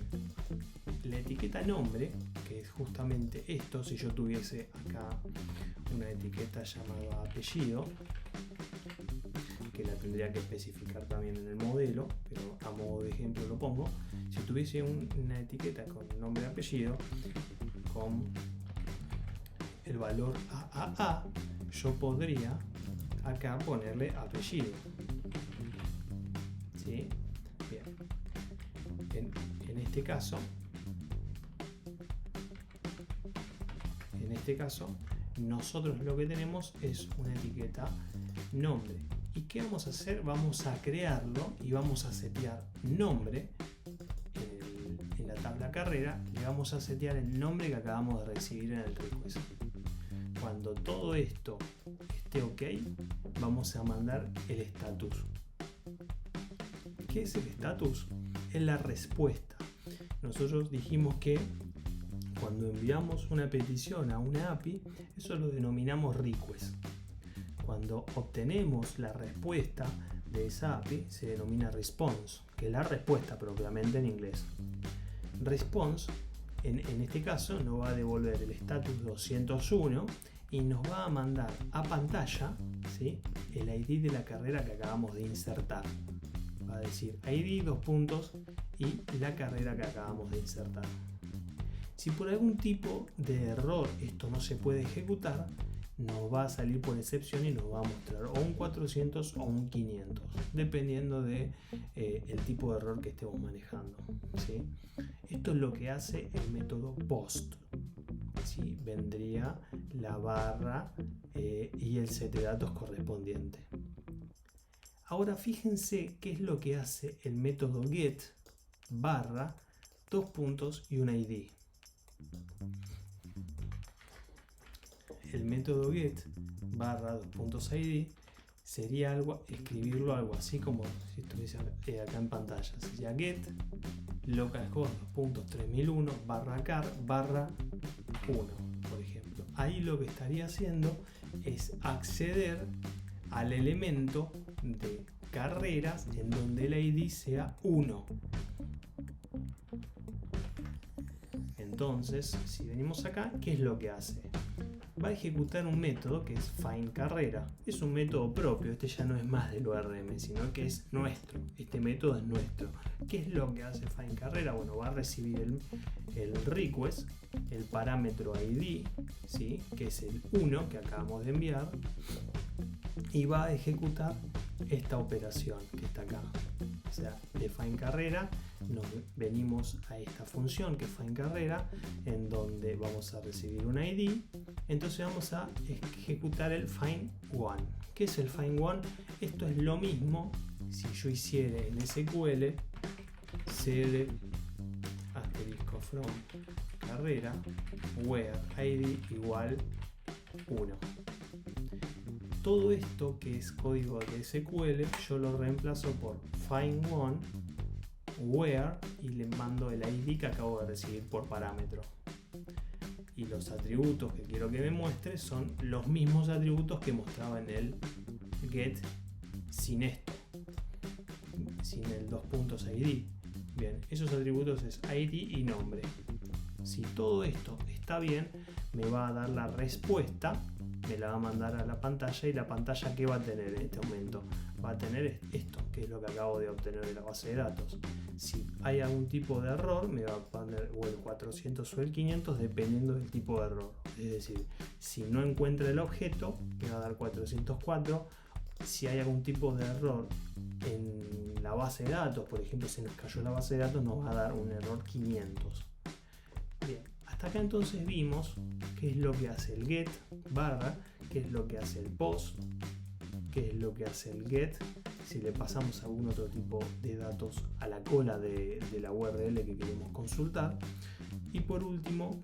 la etiqueta nombre, que es justamente esto, si yo tuviese acá una etiqueta llamada apellido, que la tendría que especificar también en el modelo, pero a modo de ejemplo lo pongo. Si tuviese una etiqueta con nombre y apellido, con el valor AAA, yo podría acá ponerle apellido, ¿sí? Bien. En este caso, este caso nosotros lo que tenemos es una etiqueta nombre. ¿Y qué vamos a hacer? Vamos a crearlo y vamos a setear nombre en la tabla carrera. Le vamos a setear el nombre que acabamos de recibir en el request. Cuando todo esto esté ok, vamos a mandar el status. ¿Qué es el status? Es la respuesta. Nosotros dijimos que cuando enviamos una petición a una API, eso lo denominamos request. Cuando obtenemos la respuesta de esa API, se denomina response, que es la respuesta propiamente en inglés. Response, en este caso, nos va a devolver el status 201 y nos va a mandar a pantalla, ¿sí?, el ID de la carrera que acabamos de insertar. Va a decir ID, dos puntos, y la carrera que acabamos de insertar. Si por algún tipo de error esto no se puede ejecutar, nos va a salir por excepción y nos va a mostrar o un 400 o un 500, dependiendo de el tipo de error que estemos manejando, ¿sí? Esto es lo que hace el método post, ¿sí? Vendría la barra y el set de datos correspondiente. Ahora fíjense qué es lo que hace el método get barra, dos puntos y un ID. El método get barra, dos puntos ID sería escribirlo algo así como si estuviese acá en pantalla. Sería get localhost 2.3001 barra car barra 1, por ejemplo. Ahí lo que estaría haciendo es acceder al elemento de carreras en donde el ID sea 1. Entonces, si venimos acá, ¿qué es lo que hace? Va a ejecutar un método que es findCarrera. Es un método propio, este ya no es más del ORM, sino que es nuestro. Este método es nuestro. ¿Qué es lo que hace findCarrera? Bueno, va a recibir el request, el parámetro ID, ¿sí?, que es el 1 que acabamos de enviar, y va a ejecutar esta operación que está acá. O sea, de findCarrera nos venimos a esta función que es findCarrera, en donde vamos a recibir un ID. Entonces vamos a ejecutar el find1. ¿Qué es el find1? Esto es lo mismo si yo hiciera en SQL cd asterisco from carrera where id igual 1. Todo esto que es código de SQL yo lo reemplazo por find1 where y le mando el ID que acabo de recibir por parámetro. Y los atributos que quiero que me muestre son los mismos atributos que mostraba en el get sin esto, sin el dos puntos ID. Bien, esos atributos es ID y nombre. Si todo esto está bien, me va a dar la respuesta, me la va a mandar a la pantalla, y la pantalla ¿qué va a tener en este momento? Va a tener esto, que es lo que acabo de obtener de la base de datos. Si hay algún tipo de error, me va a poner o el 400 o el 500, dependiendo del tipo de error. Es decir, si no encuentra el objeto, me va a dar 404. Si hay algún tipo de error en la base de datos, por ejemplo, se nos cayó la base de datos, nos va a dar un error 500. Bien, hasta acá entonces vimos qué es lo que hace el get barra, qué es lo que hace el post, qué es lo que hace el get, si le pasamos algún otro tipo de datos a la cola de la URL que queremos consultar. Y por último,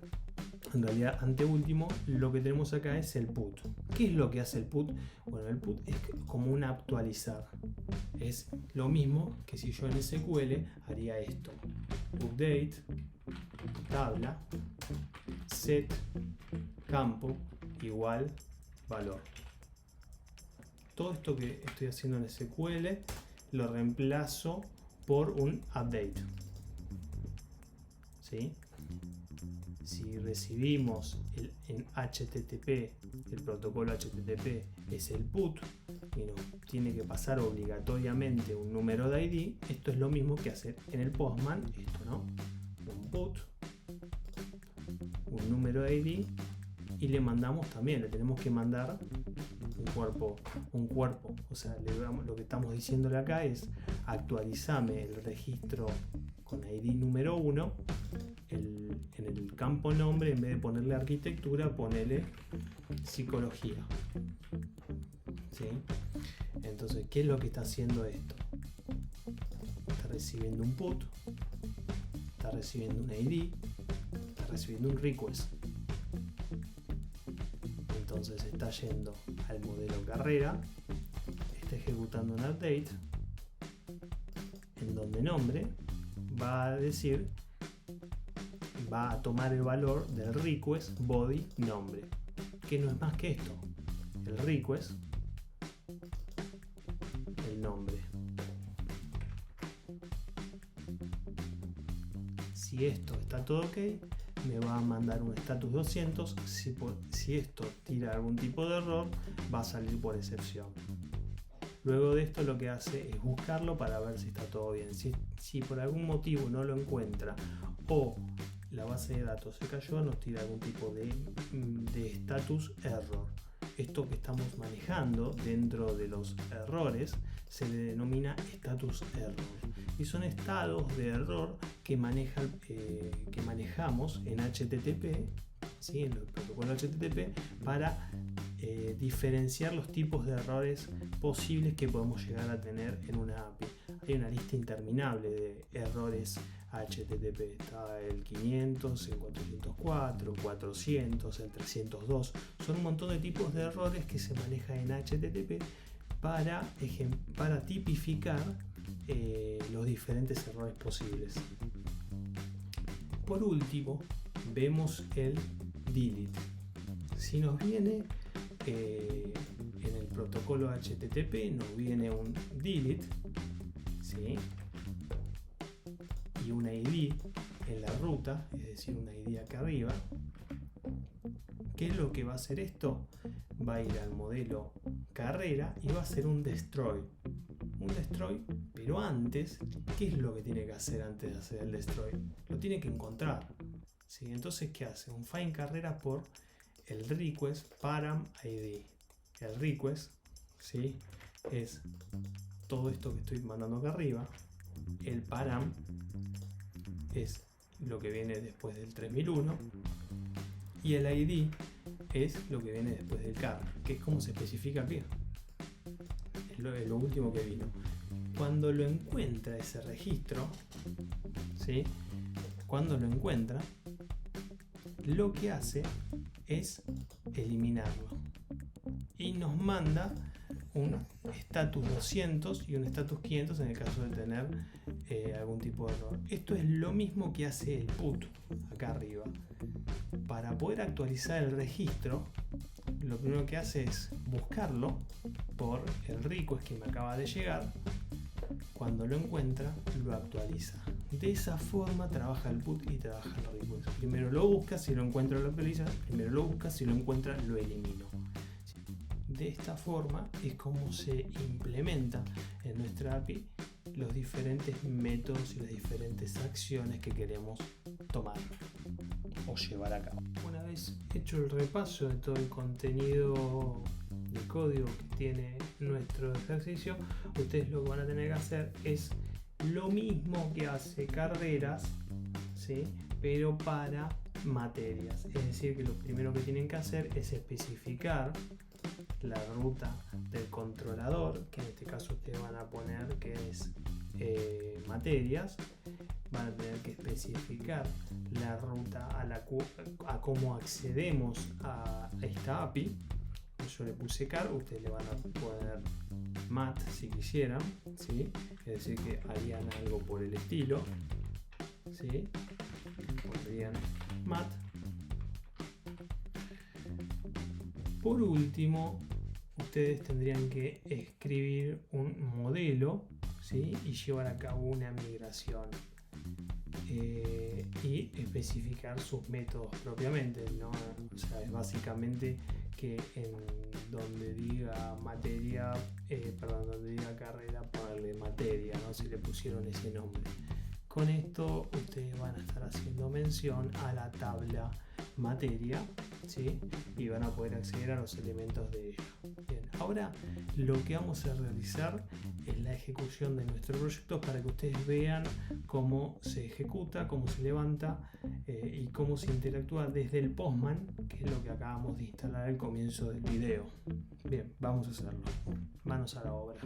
en realidad anteúltimo, lo que tenemos acá es el put. ¿Qué es lo que hace el put? Bueno, el put es como un actualizar. Es lo mismo que si yo en SQL haría esto. Update, tabla, set, campo, igual, valor. Todo esto que estoy haciendo en SQL lo reemplazo por un update. ¿Sí? Si recibimos en HTTP, el protocolo HTTP es el put y nos tiene que pasar obligatoriamente un número de ID, esto es lo mismo que hacer en el Postman, esto, ¿no? Un put, un número de ID, y le mandamos también, le tenemos que mandar un cuerpo, o sea, lo que estamos diciéndole acá es actualizame el registro con ID número 1, en el campo nombre, en vez de ponerle arquitectura, ponele psicología. ¿Sí? Entonces, ¿qué es lo que está haciendo esto? Está recibiendo un put, está recibiendo un ID, está recibiendo un request. Entonces está yendo al modelo carrera, está ejecutando un update, en donde nombre va a decir, va a tomar el valor del request body nombre, que no es más que esto, el request, el nombre. Si esto está todo ok, me va a mandar un status 200. Si esto tira algún tipo de error, va a salir por excepción. Luego de esto lo que hace es buscarlo para ver si está todo bien. Si por algún motivo no lo encuentra o la base de datos se cayó, nos tira algún tipo de status error. Esto que estamos manejando dentro de los errores se le denomina status error. Y son estados de error que manejamos en HTTP, ¿sí? En el protocolo HTTP, para diferenciar los tipos de errores posibles que podemos llegar a tener en una API. Hay una lista interminable de errores HTTP. Está el 500, el 404, 400, el 302. Son un montón de tipos de errores que se maneja en HTTP para tipificar los diferentes errores posibles. Por último, vemos el delete. Si nos viene en el protocolo HTTP, nos viene un delete, ¿sí? Y un ID en la ruta, es decir, un ID acá arriba. ¿Qué es lo que va a hacer esto? Va a ir al modelo carrera y va a hacer un destroy. Un destroy, pero antes, ¿qué es lo que tiene que hacer antes de hacer el destroy? Lo tiene que encontrar, ¿sí? Entonces, ¿qué hace? Un find carrera por el request param ID. El request, ¿sí? Es todo esto que estoy mandando acá arriba. El param es lo que viene después del 3001 y el ID es lo que viene después del car, que es como se especifica aquí. Es lo último que vino. Cuando lo encuentra ese registro, ¿sí? Cuando lo encuentra, lo que hace es eliminarlo y nos manda un status 200 y un status 500 en el caso de tener algún tipo de error. Esto es lo mismo que hace el put acá arriba. Para poder actualizar el registro, lo primero que hace es buscarlo por el request que me acaba de llegar. Cuando lo encuentra, lo actualiza. De esa forma trabaja el put y trabaja el request. Primero lo busca, si lo encuentra lo actualiza. Primero lo busca, si lo encuentra lo elimino. De esta forma es como se implementa en nuestra API los diferentes métodos y las diferentes acciones que queremos tomar o llevar a cabo. Una vez hecho el repaso de todo el contenido de código que tiene nuestro ejercicio, ustedes lo que van a tener que hacer es lo mismo que hace carreras, ¿sí? Pero para materias. Es decir, que lo primero que tienen que hacer es especificar la ruta del controlador, que en este caso ustedes van a poner que es materias. Van a tener que especificar la ruta a cómo accedemos a esta API. Yo le puse car, ustedes le van a poner mat si quisieran, ¿sí? Es decir, que harían algo por el estilo, ¿sí? Pondrían mat. Por último, ustedes tendrían que escribir un modelo, ¿sí? Y llevar a cabo una migración. Y especificar sus métodos propiamente, ¿no? O sea, es básicamente que en donde diga materia, donde diga carrera, ponerle materia, ¿no? Si le pusieron ese nombre. Con esto ustedes van a estar haciendo mención a la tabla materia, ¿sí? Y van a poder acceder a los elementos de ella. Bien, Ahora lo que vamos a realizar es la ejecución de nuestro proyecto para que ustedes vean cómo se ejecuta, cómo se levanta y cómo se interactúa desde el Postman, que es lo que acabamos de instalar al comienzo del video. Bien, vamos a hacerlo. Manos a la obra.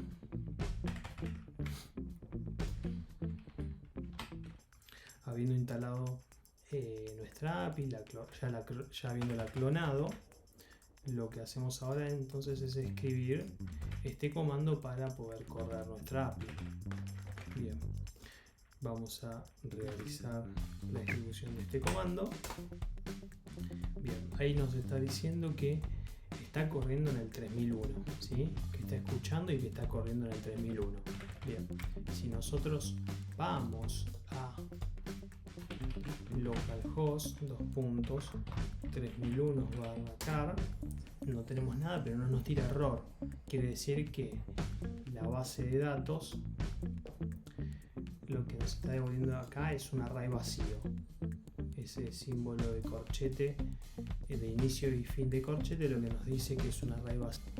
Habiendo instalado nuestra API, ya habiéndola clonado, lo que hacemos ahora entonces es escribir este comando para poder correr nuestra API. Bien, vamos a realizar la ejecución de este comando. Bien, ahí nos está diciendo que está corriendo en el 3001, ¿sí? Que está escuchando y que está corriendo en el 3001. Bien, si nosotros vamos a localhost 3001/car, no tenemos nada, pero no nos tira error. Quiere decir que la base de datos, lo que nos está devolviendo acá es un array vacío. Ese símbolo de corchete, de inicio y fin de corchete, lo que nos dice que es un array vacío.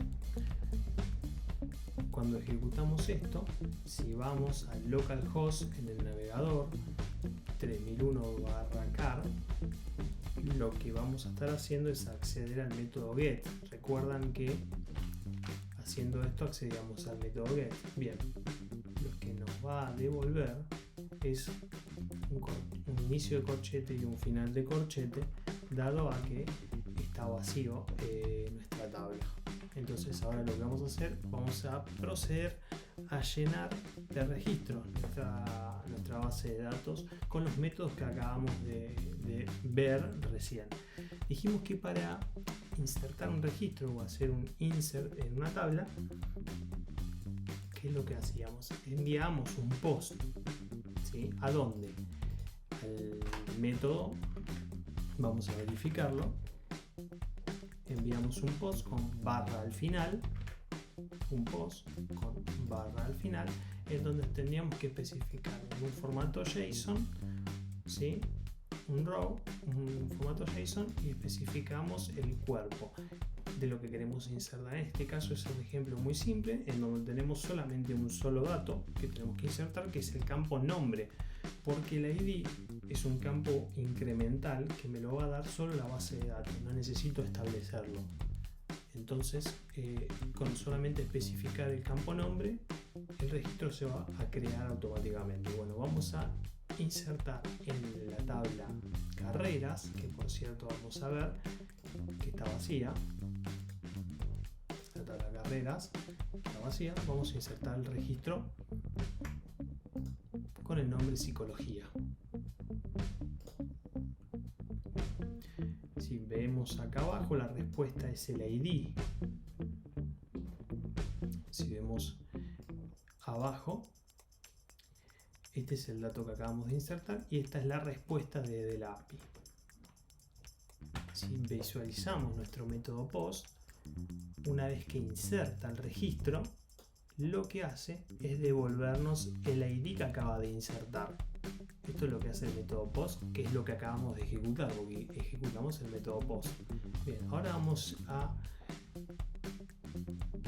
Cuando ejecutamos esto, si vamos al localhost en el navegador 3001/car, lo que vamos a estar haciendo es acceder al método get. Recuerdan que haciendo esto accedíamos al método get. Bien, lo que nos va a devolver es un inicio de corchete y un final de corchete, dado a que está vacío nuestra tabla. Entonces ahora lo que vamos a hacer, vamos a proceder a llenar de registros nuestra base de datos con los métodos que acabamos de ver recién. Dijimos que para insertar un registro o hacer un insert en una tabla, ¿qué es lo que hacíamos? Enviamos un post, ¿sí? ¿A dónde? Al método, vamos a verificarlo. Enviamos un post con barra al final, en donde tendríamos que especificar en un formato JSON, ¿sí? Un row, un formato JSON, y especificamos el cuerpo de lo que queremos insertar. En este caso es un ejemplo muy simple en donde tenemos solamente un solo dato que tenemos que insertar, que es el campo nombre, porque el ID es un campo incremental que me lo va a dar solo la base de datos, no necesito establecerlo. Entonces, con solamente especificar el campo nombre, el registro se va a crear automáticamente. Bueno, vamos a insertar en la tabla carreras, que por cierto vamos a ver que está vacía. La tabla carreras está vacía. Vamos a insertar el registro con el nombre psicología. Si vemos acá abajo, la respuesta es el ID. Si vemos abajo, este es el dato que acabamos de insertar y esta es la respuesta de la API. Si visualizamos nuestro método post, una vez que inserta el registro, lo que hace es devolvernos el ID que acaba de insertar. Esto es lo que hace el método post, que es lo que acabamos de ejecutar, porque ejecutamos el método post. Bien, ahora vamos a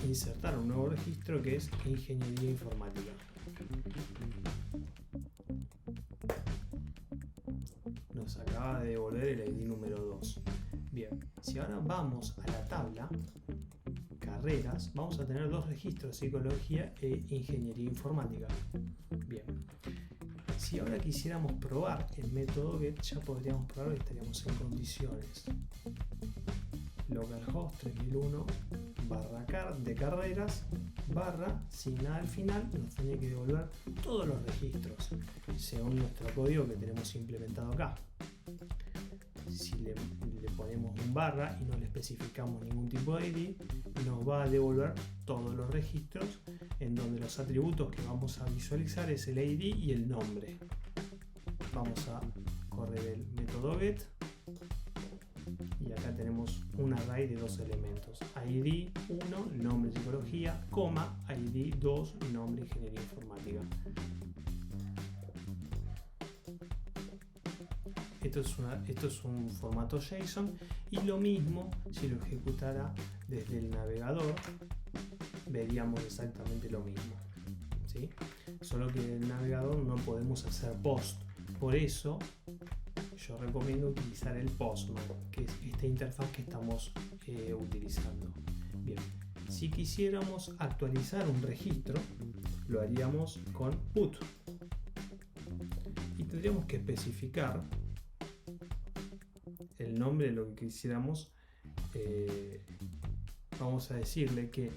insertar un nuevo registro que es ingeniería informática. Nos acaba de devolver el ID número 2. Bien, si ahora vamos a la tabla carreras, vamos a tener dos registros, psicología e ingeniería informática. Bien, si ahora quisiéramos probar el método get, ya podríamos probar que estaríamos en condiciones. Localhost 3001/car de carreras barra sin nada al final, nos tenía que devolver todos los registros según nuestro código que tenemos implementado acá. Si le ponemos un barra y no le especificamos ningún tipo de ID, nos va a devolver todos los registros, en donde los atributos que vamos a visualizar es el ID y el nombre. Vamos a correr el método get y acá tenemos un array de dos elementos: ID 1, nombre psicología, coma, ID 2, nombre ingeniería informática. Esto es un formato JSON, y lo mismo si lo ejecutara desde el navegador veríamos exactamente lo mismo, ¿sí? Solo que en el navegador no podemos hacer post. Por eso yo recomiendo utilizar el Postman, que es esta interfaz que estamos utilizando. Bien, si quisiéramos actualizar un registro, lo haríamos con put. Y tendríamos que especificar el nombre de lo que quisiéramos. Vamos a decirle que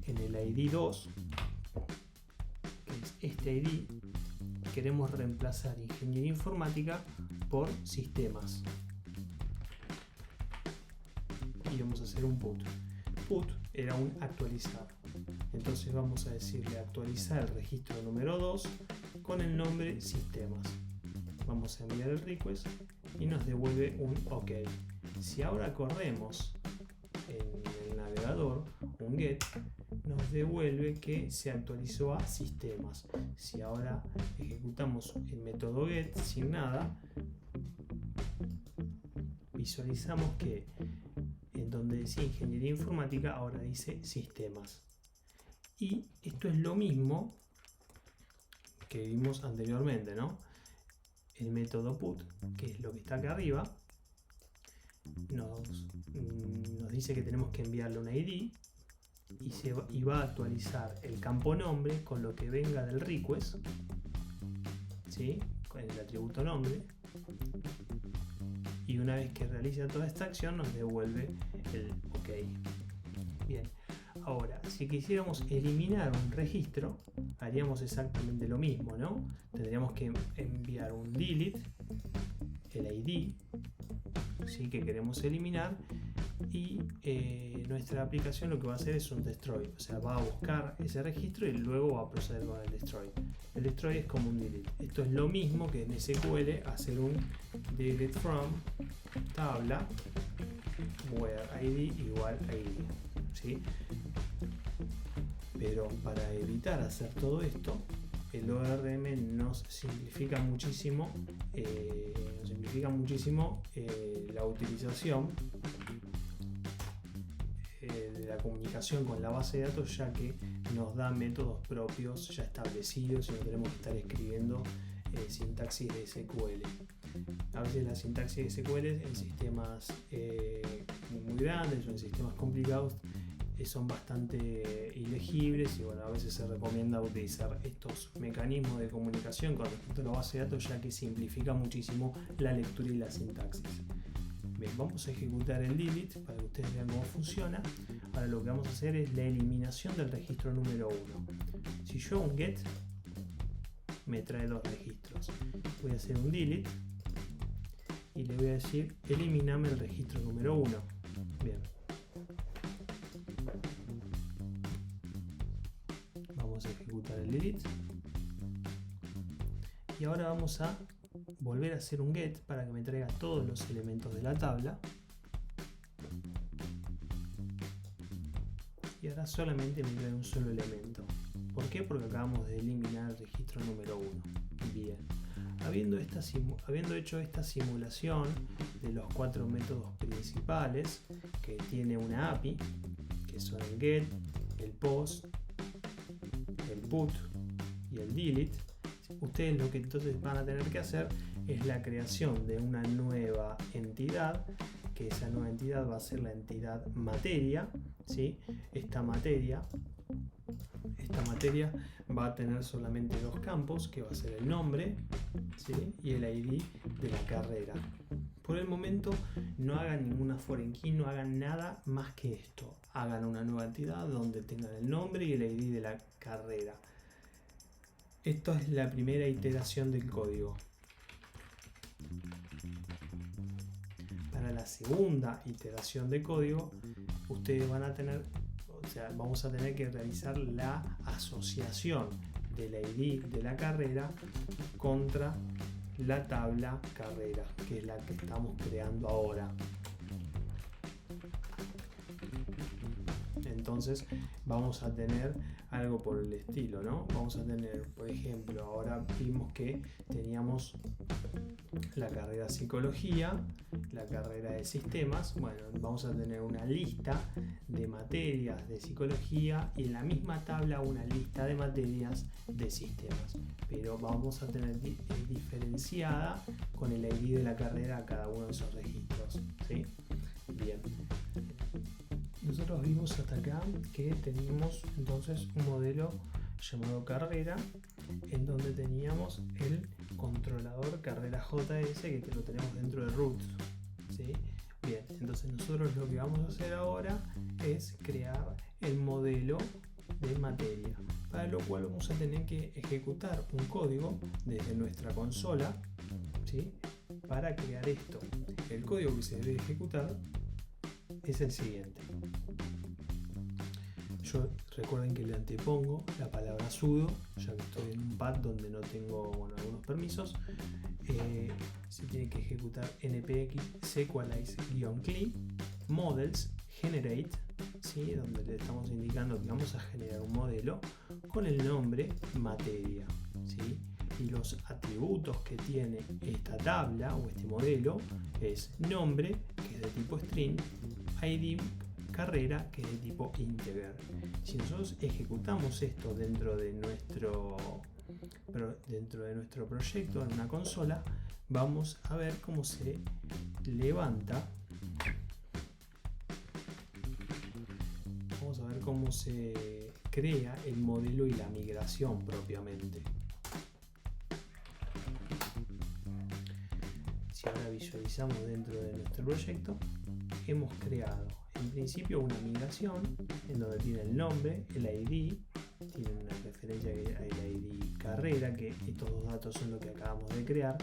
en el ID 2, que es este ID, queremos reemplazar ingeniería informática por sistemas. Y vamos a hacer un put. Put era un actualizar. Entonces vamos a decirle actualizar el registro número 2 con el nombre sistemas. Vamos a enviar el request y nos devuelve un OK. Si ahora corremos en el navegador un get, nos devuelve que se actualizó a sistemas. Si ahora ejecutamos el método get sin nada, visualizamos que en donde decía ingeniería informática ahora dice sistemas. Y esto es lo mismo que vimos anteriormente, ¿no? El método put, que es lo que está acá arriba, nos dice que tenemos que enviarle un ID y va a actualizar el campo nombre con lo que venga del request, ¿sí? Con el atributo nombre, y una vez que realiza toda esta acción nos devuelve el OK. Bien, ahora si quisiéramos eliminar un registro haríamos exactamente lo mismo, ¿no? Tendríamos que enviar un delete, el ID, ¿sí? Que queremos eliminar, y nuestra aplicación lo que va a hacer es un destroy, o sea, va a buscar ese registro y luego va a proceder con el destroy. El destroy es como un delete. Esto es lo mismo que en SQL hacer un delete from tabla where id igual id, ¿sí? Pero para evitar hacer todo esto, el ORM nos simplifica muchísimo, la utilización de la comunicación con la base de datos, ya que nos da métodos propios ya establecidos y no tenemos que estar escribiendo sintaxis de SQL. A veces la sintaxis de SQL en sistemas muy grandes o en sistemas complicados son bastante ilegibles, y bueno, a veces se recomienda utilizar estos mecanismos de comunicación con respecto a la base de datos, ya que simplifica muchísimo la lectura y la sintaxis. Bien, vamos a ejecutar el delete para que ustedes vean cómo funciona. Ahora lo que vamos a hacer es la eliminación del registro número 1. Si yo hago un get, me trae dos registros. Voy a hacer un delete y le voy a decir elimíname el registro número 1. Bien. Vamos a ejecutar el delete. Y ahora vamos a volver a hacer un get para que me traiga todos los elementos de la tabla. Y ahora solamente me trae un solo elemento. ¿Por qué? Porque acabamos de eliminar el registro número 1. Bien. Habiendo hecho esta simulación de los 4 métodos principales que tiene una API, que son el get, el post, el put y el delete, ustedes lo que entonces van a tener que hacer es la creación de una nueva entidad, que esa nueva entidad va a ser la entidad materia, ¿sí? Esta materia va a tener solamente dos campos, que va a ser el nombre, ¿sí? Y el ID de la carrera. Por el momento no hagan ninguna foreign key, no hagan nada más que esto. Hagan una nueva entidad donde tengan el nombre y el ID de la carrera. Esto es la primera iteración del código. Para la segunda iteración de código, ustedes van a tener, vamos a tener que realizar la asociación del ID de la carrera contra la tabla carrera, que es la que estamos creando ahora. Entonces vamos a tener algo por el estilo, ¿no? Vamos a tener, por ejemplo, ahora vimos que teníamos la carrera psicología, la carrera de sistemas. Bueno, vamos a tener una lista de materias de psicología y en la misma tabla una lista de materias de sistemas, pero vamos a tener diferenciada con el ID de la carrera a cada uno de esos registros, ¿sí? Bien, nosotros vimos hasta acá que teníamos entonces un modelo llamado carrera, en donde teníamos el controlador carrera JS que lo tenemos dentro de root, ¿sí? Bien, entonces nosotros lo que vamos a hacer ahora es crear el modelo de materia, para lo cual vamos a tener que ejecutar un código desde nuestra consola, ¿sí? Para crear esto. El código que se debe ejecutar es el siguiente. Yo recuerden que le antepongo la palabra sudo, ya que estoy en un pad donde no tengo algunos permisos. Se tiene que ejecutar npx sequalize-cli models generate, ¿sí? Donde le estamos indicando que vamos a generar un modelo con el nombre materia, ¿sí? Y los atributos que tiene esta tabla o este modelo es nombre, que es de tipo string, id carrera, que es de tipo integer. Si nosotros ejecutamos esto dentro de nuestro proyecto en una consola, vamos a ver cómo se levanta, vamos a ver cómo se crea el modelo y la migración propiamente. Si ahora visualizamos dentro de nuestro proyecto, hemos creado en principio una migración en donde tiene el nombre, el ID, tiene una referencia al ID carrera, que estos dos datos son lo que acabamos de crear.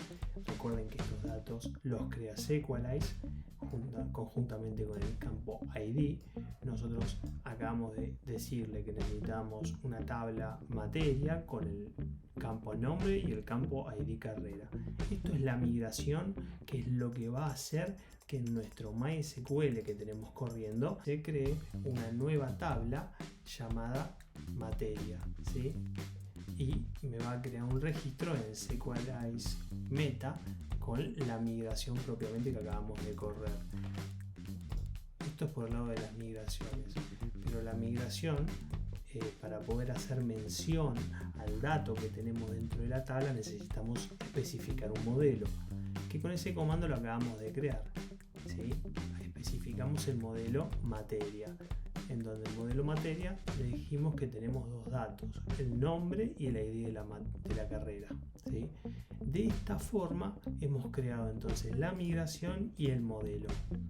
Recuerden que estos datos los crea Sequalize conjuntamente con el campo ID. Nosotros acabamos de decirle que necesitamos una tabla materia con el campo nombre y el campo ID carrera. Esto es la migración, que es lo que va a hacer que en nuestro MySQL que tenemos corriendo se cree una nueva tabla llamada materia, ¿sí? Y me va a crear un registro en Sequalize Meta con la migración propiamente que acabamos de correr. Esto es por el lado de las migraciones, pero la migración, para poder hacer mención al dato que tenemos dentro de la tabla, necesitamos especificar un modelo, que con ese comando lo acabamos de crear, ¿sí? Especificamos el modelo materia, en donde el modelo materia le dijimos que tenemos dos datos, el nombre y el ID de la carrera, ¿sí? De esta forma hemos creado entonces la migración y el modelo,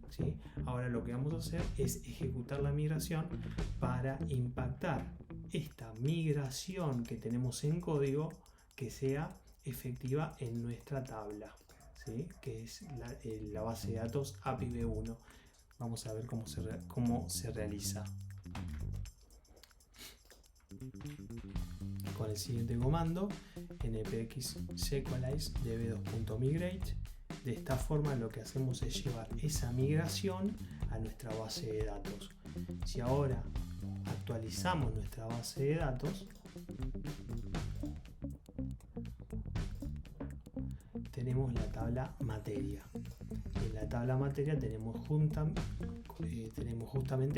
¿sí? Ahora lo que vamos a hacer es ejecutar la migración para impactar esta migración que tenemos en código, que sea efectiva en nuestra tabla, ¿sí? Que es la base de datos API-B1. Vamos a ver cómo se realiza. Con el siguiente comando, npx sequalize db2.migrate. De esta forma lo que hacemos es llevar esa migración a nuestra base de datos. Si ahora actualizamos nuestra base de datos, tenemos la tabla materia. En la tabla materia tenemos justamente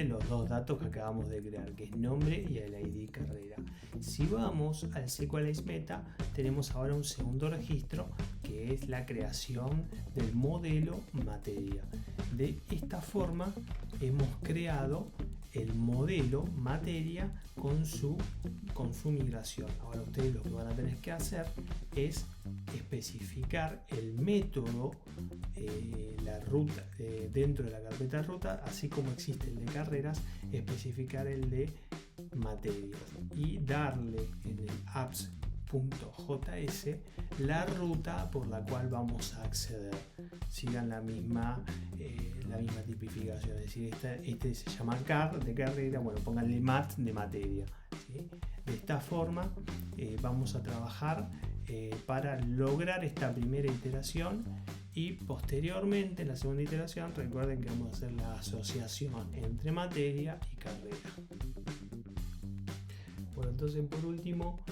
los dos datos que acabamos de crear, que es nombre y el ID carrera. Si vamos al Sequalize Meta, tenemos ahora un segundo registro, que es la creación del modelo materia. De esta forma hemos creado el modelo materia con su migración. Ahora ustedes lo que van a tener que hacer es especificar el método, la ruta, dentro de la carpeta ruta, así como existe el de carreras, especificar el de materias y darle en el apps.js la ruta por la cual vamos a acceder. Sigan la misma tipificación, es decir, este se llama car de carrera, bueno, pónganle mat de materia, ¿sí? De esta forma vamos a trabajar para lograr esta primera iteración, y posteriormente en la segunda iteración recuerden que vamos a hacer la asociación entre materia y carrera. Bueno, entonces por último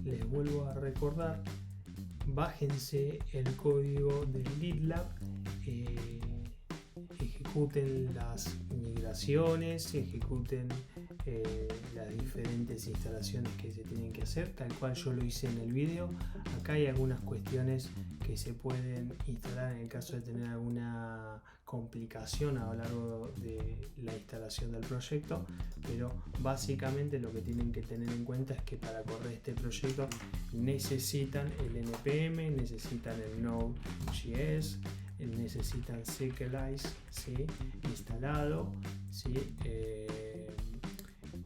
les vuelvo a recordar bájense el código del GitLab, ejecuten las migraciones, ejecuten las diferentes instalaciones que se tienen que hacer, tal cual yo lo hice en el video. Acá hay algunas cuestiones que se pueden instalar en el caso de tener alguna complicación a lo largo de la instalación del proyecto, pero básicamente lo que tienen que tener en cuenta es que para correr este proyecto necesitan el npm, necesitan el Node.js, necesitan Serialize, ¿sí?, instalado, ¿sí?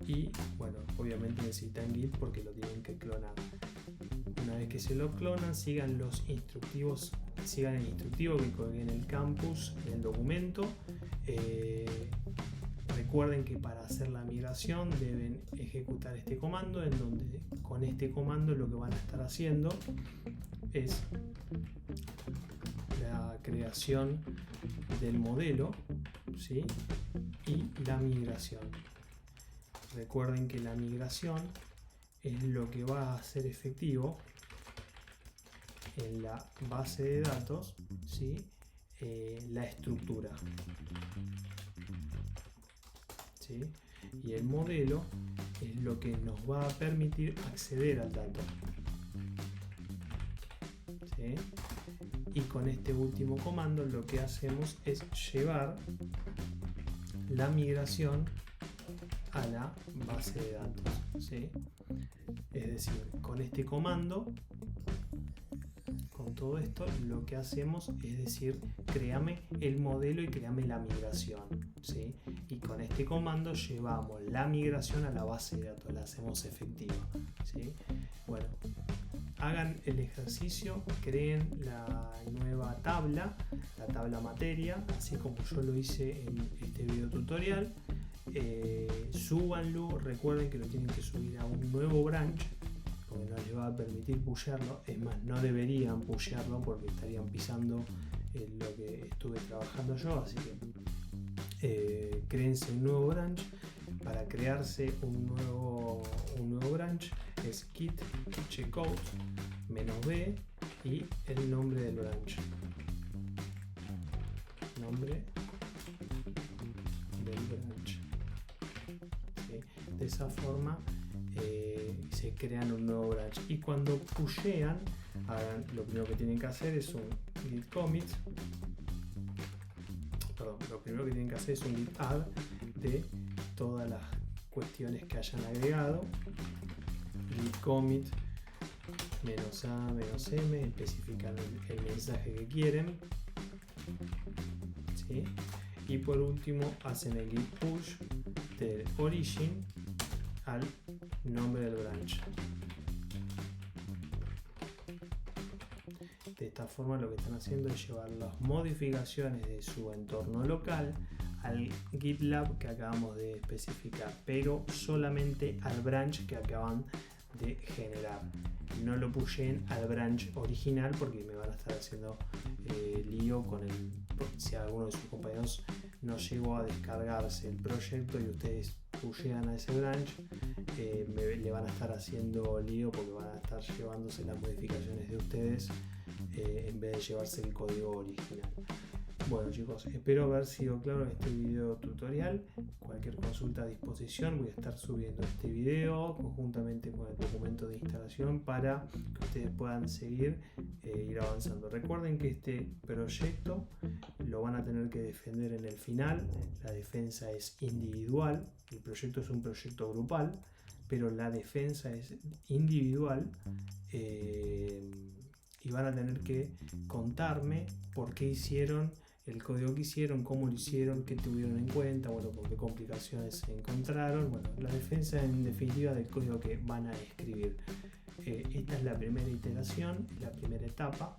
Y bueno, obviamente necesitan Git porque lo tienen que clonar. Una vez que se lo clonan, sigan los instructivos, sigan el instructivo que colgué en el campus, en el documento. Recuerden que para hacer la migración deben ejecutar este comando, en donde con este comando lo que van a estar haciendo es la creación del modelo, ¿sí?, y la migración. Recuerden que la migración es lo que va a hacer efectivo en la base de datos, ¿sí?, la estructura, ¿sí?, y el modelo es lo que nos va a permitir acceder al dato, ¿sí? Y con este último comando lo que hacemos es llevar la migración a la base de datos, ¿sí? Es decir, con este comando, con todo esto, lo que hacemos es decir, créame el modelo y créame la migración, ¿sí? Y con este comando llevamos la migración a la base de datos, la hacemos efectiva, ¿sí? Bueno, hagan el ejercicio, creen la nueva tabla, la tabla materia, así como yo lo hice en este video tutorial. Súbanlo, recuerden que lo tienen que subir a un nuevo branch, porque no les va a permitir pushearlo, es más, no deberían pushearlo porque estarían pisando lo que estuve trabajando yo, así que créense un nuevo branch. Para crearse un nuevo branch es git checkout -b y el nombre del branch, nombre del branch, ¿sí? De esa forma se crean un nuevo branch, y cuando pushean, lo primero que tienen que hacer es un git commit, lo primero que tienen que hacer es un git add de todas las cuestiones que hayan agregado, git commit -a -m, especifican el mensaje que quieren, ¿sí? Y por último hacen el git push del origin al nombre del branch. De esta forma lo que están haciendo es llevar las modificaciones de su entorno local al GitLab que acabamos de especificar, pero solamente al branch que acaban de generar. No lo pushen al branch original porque me van a estar haciendo lío con si alguno de sus compañeros no llegó a descargarse el proyecto y ustedes pushean a ese branch, le van a estar haciendo lío porque van a estar llevándose las modificaciones de ustedes en vez de llevarse el código original. Bueno chicos, espero haber sido claro en este video tutorial. Cualquier consulta a disposición, voy a estar subiendo este video conjuntamente con el documento de instalación para que ustedes puedan seguir ir avanzando. Recuerden que este proyecto lo van a tener que defender en el final. La defensa es individual, el proyecto es un proyecto grupal, pero la defensa es individual. Y van a tener que contarme por qué hicieron el código que hicieron, cómo lo hicieron, qué tuvieron en cuenta, bueno, por qué complicaciones se encontraron. Bueno, la defensa en definitiva del código que van a escribir. Esta es la primera iteración, la primera etapa,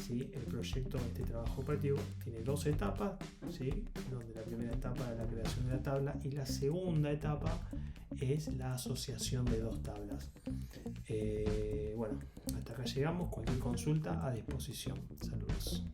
¿sí? El proyecto, este trabajo operativo, tiene dos etapas, ¿sí? Donde la primera etapa es la creación de la tabla y la segunda etapa es la asociación de dos tablas. Bueno, hasta acá llegamos. Cualquier consulta a disposición. Saludos.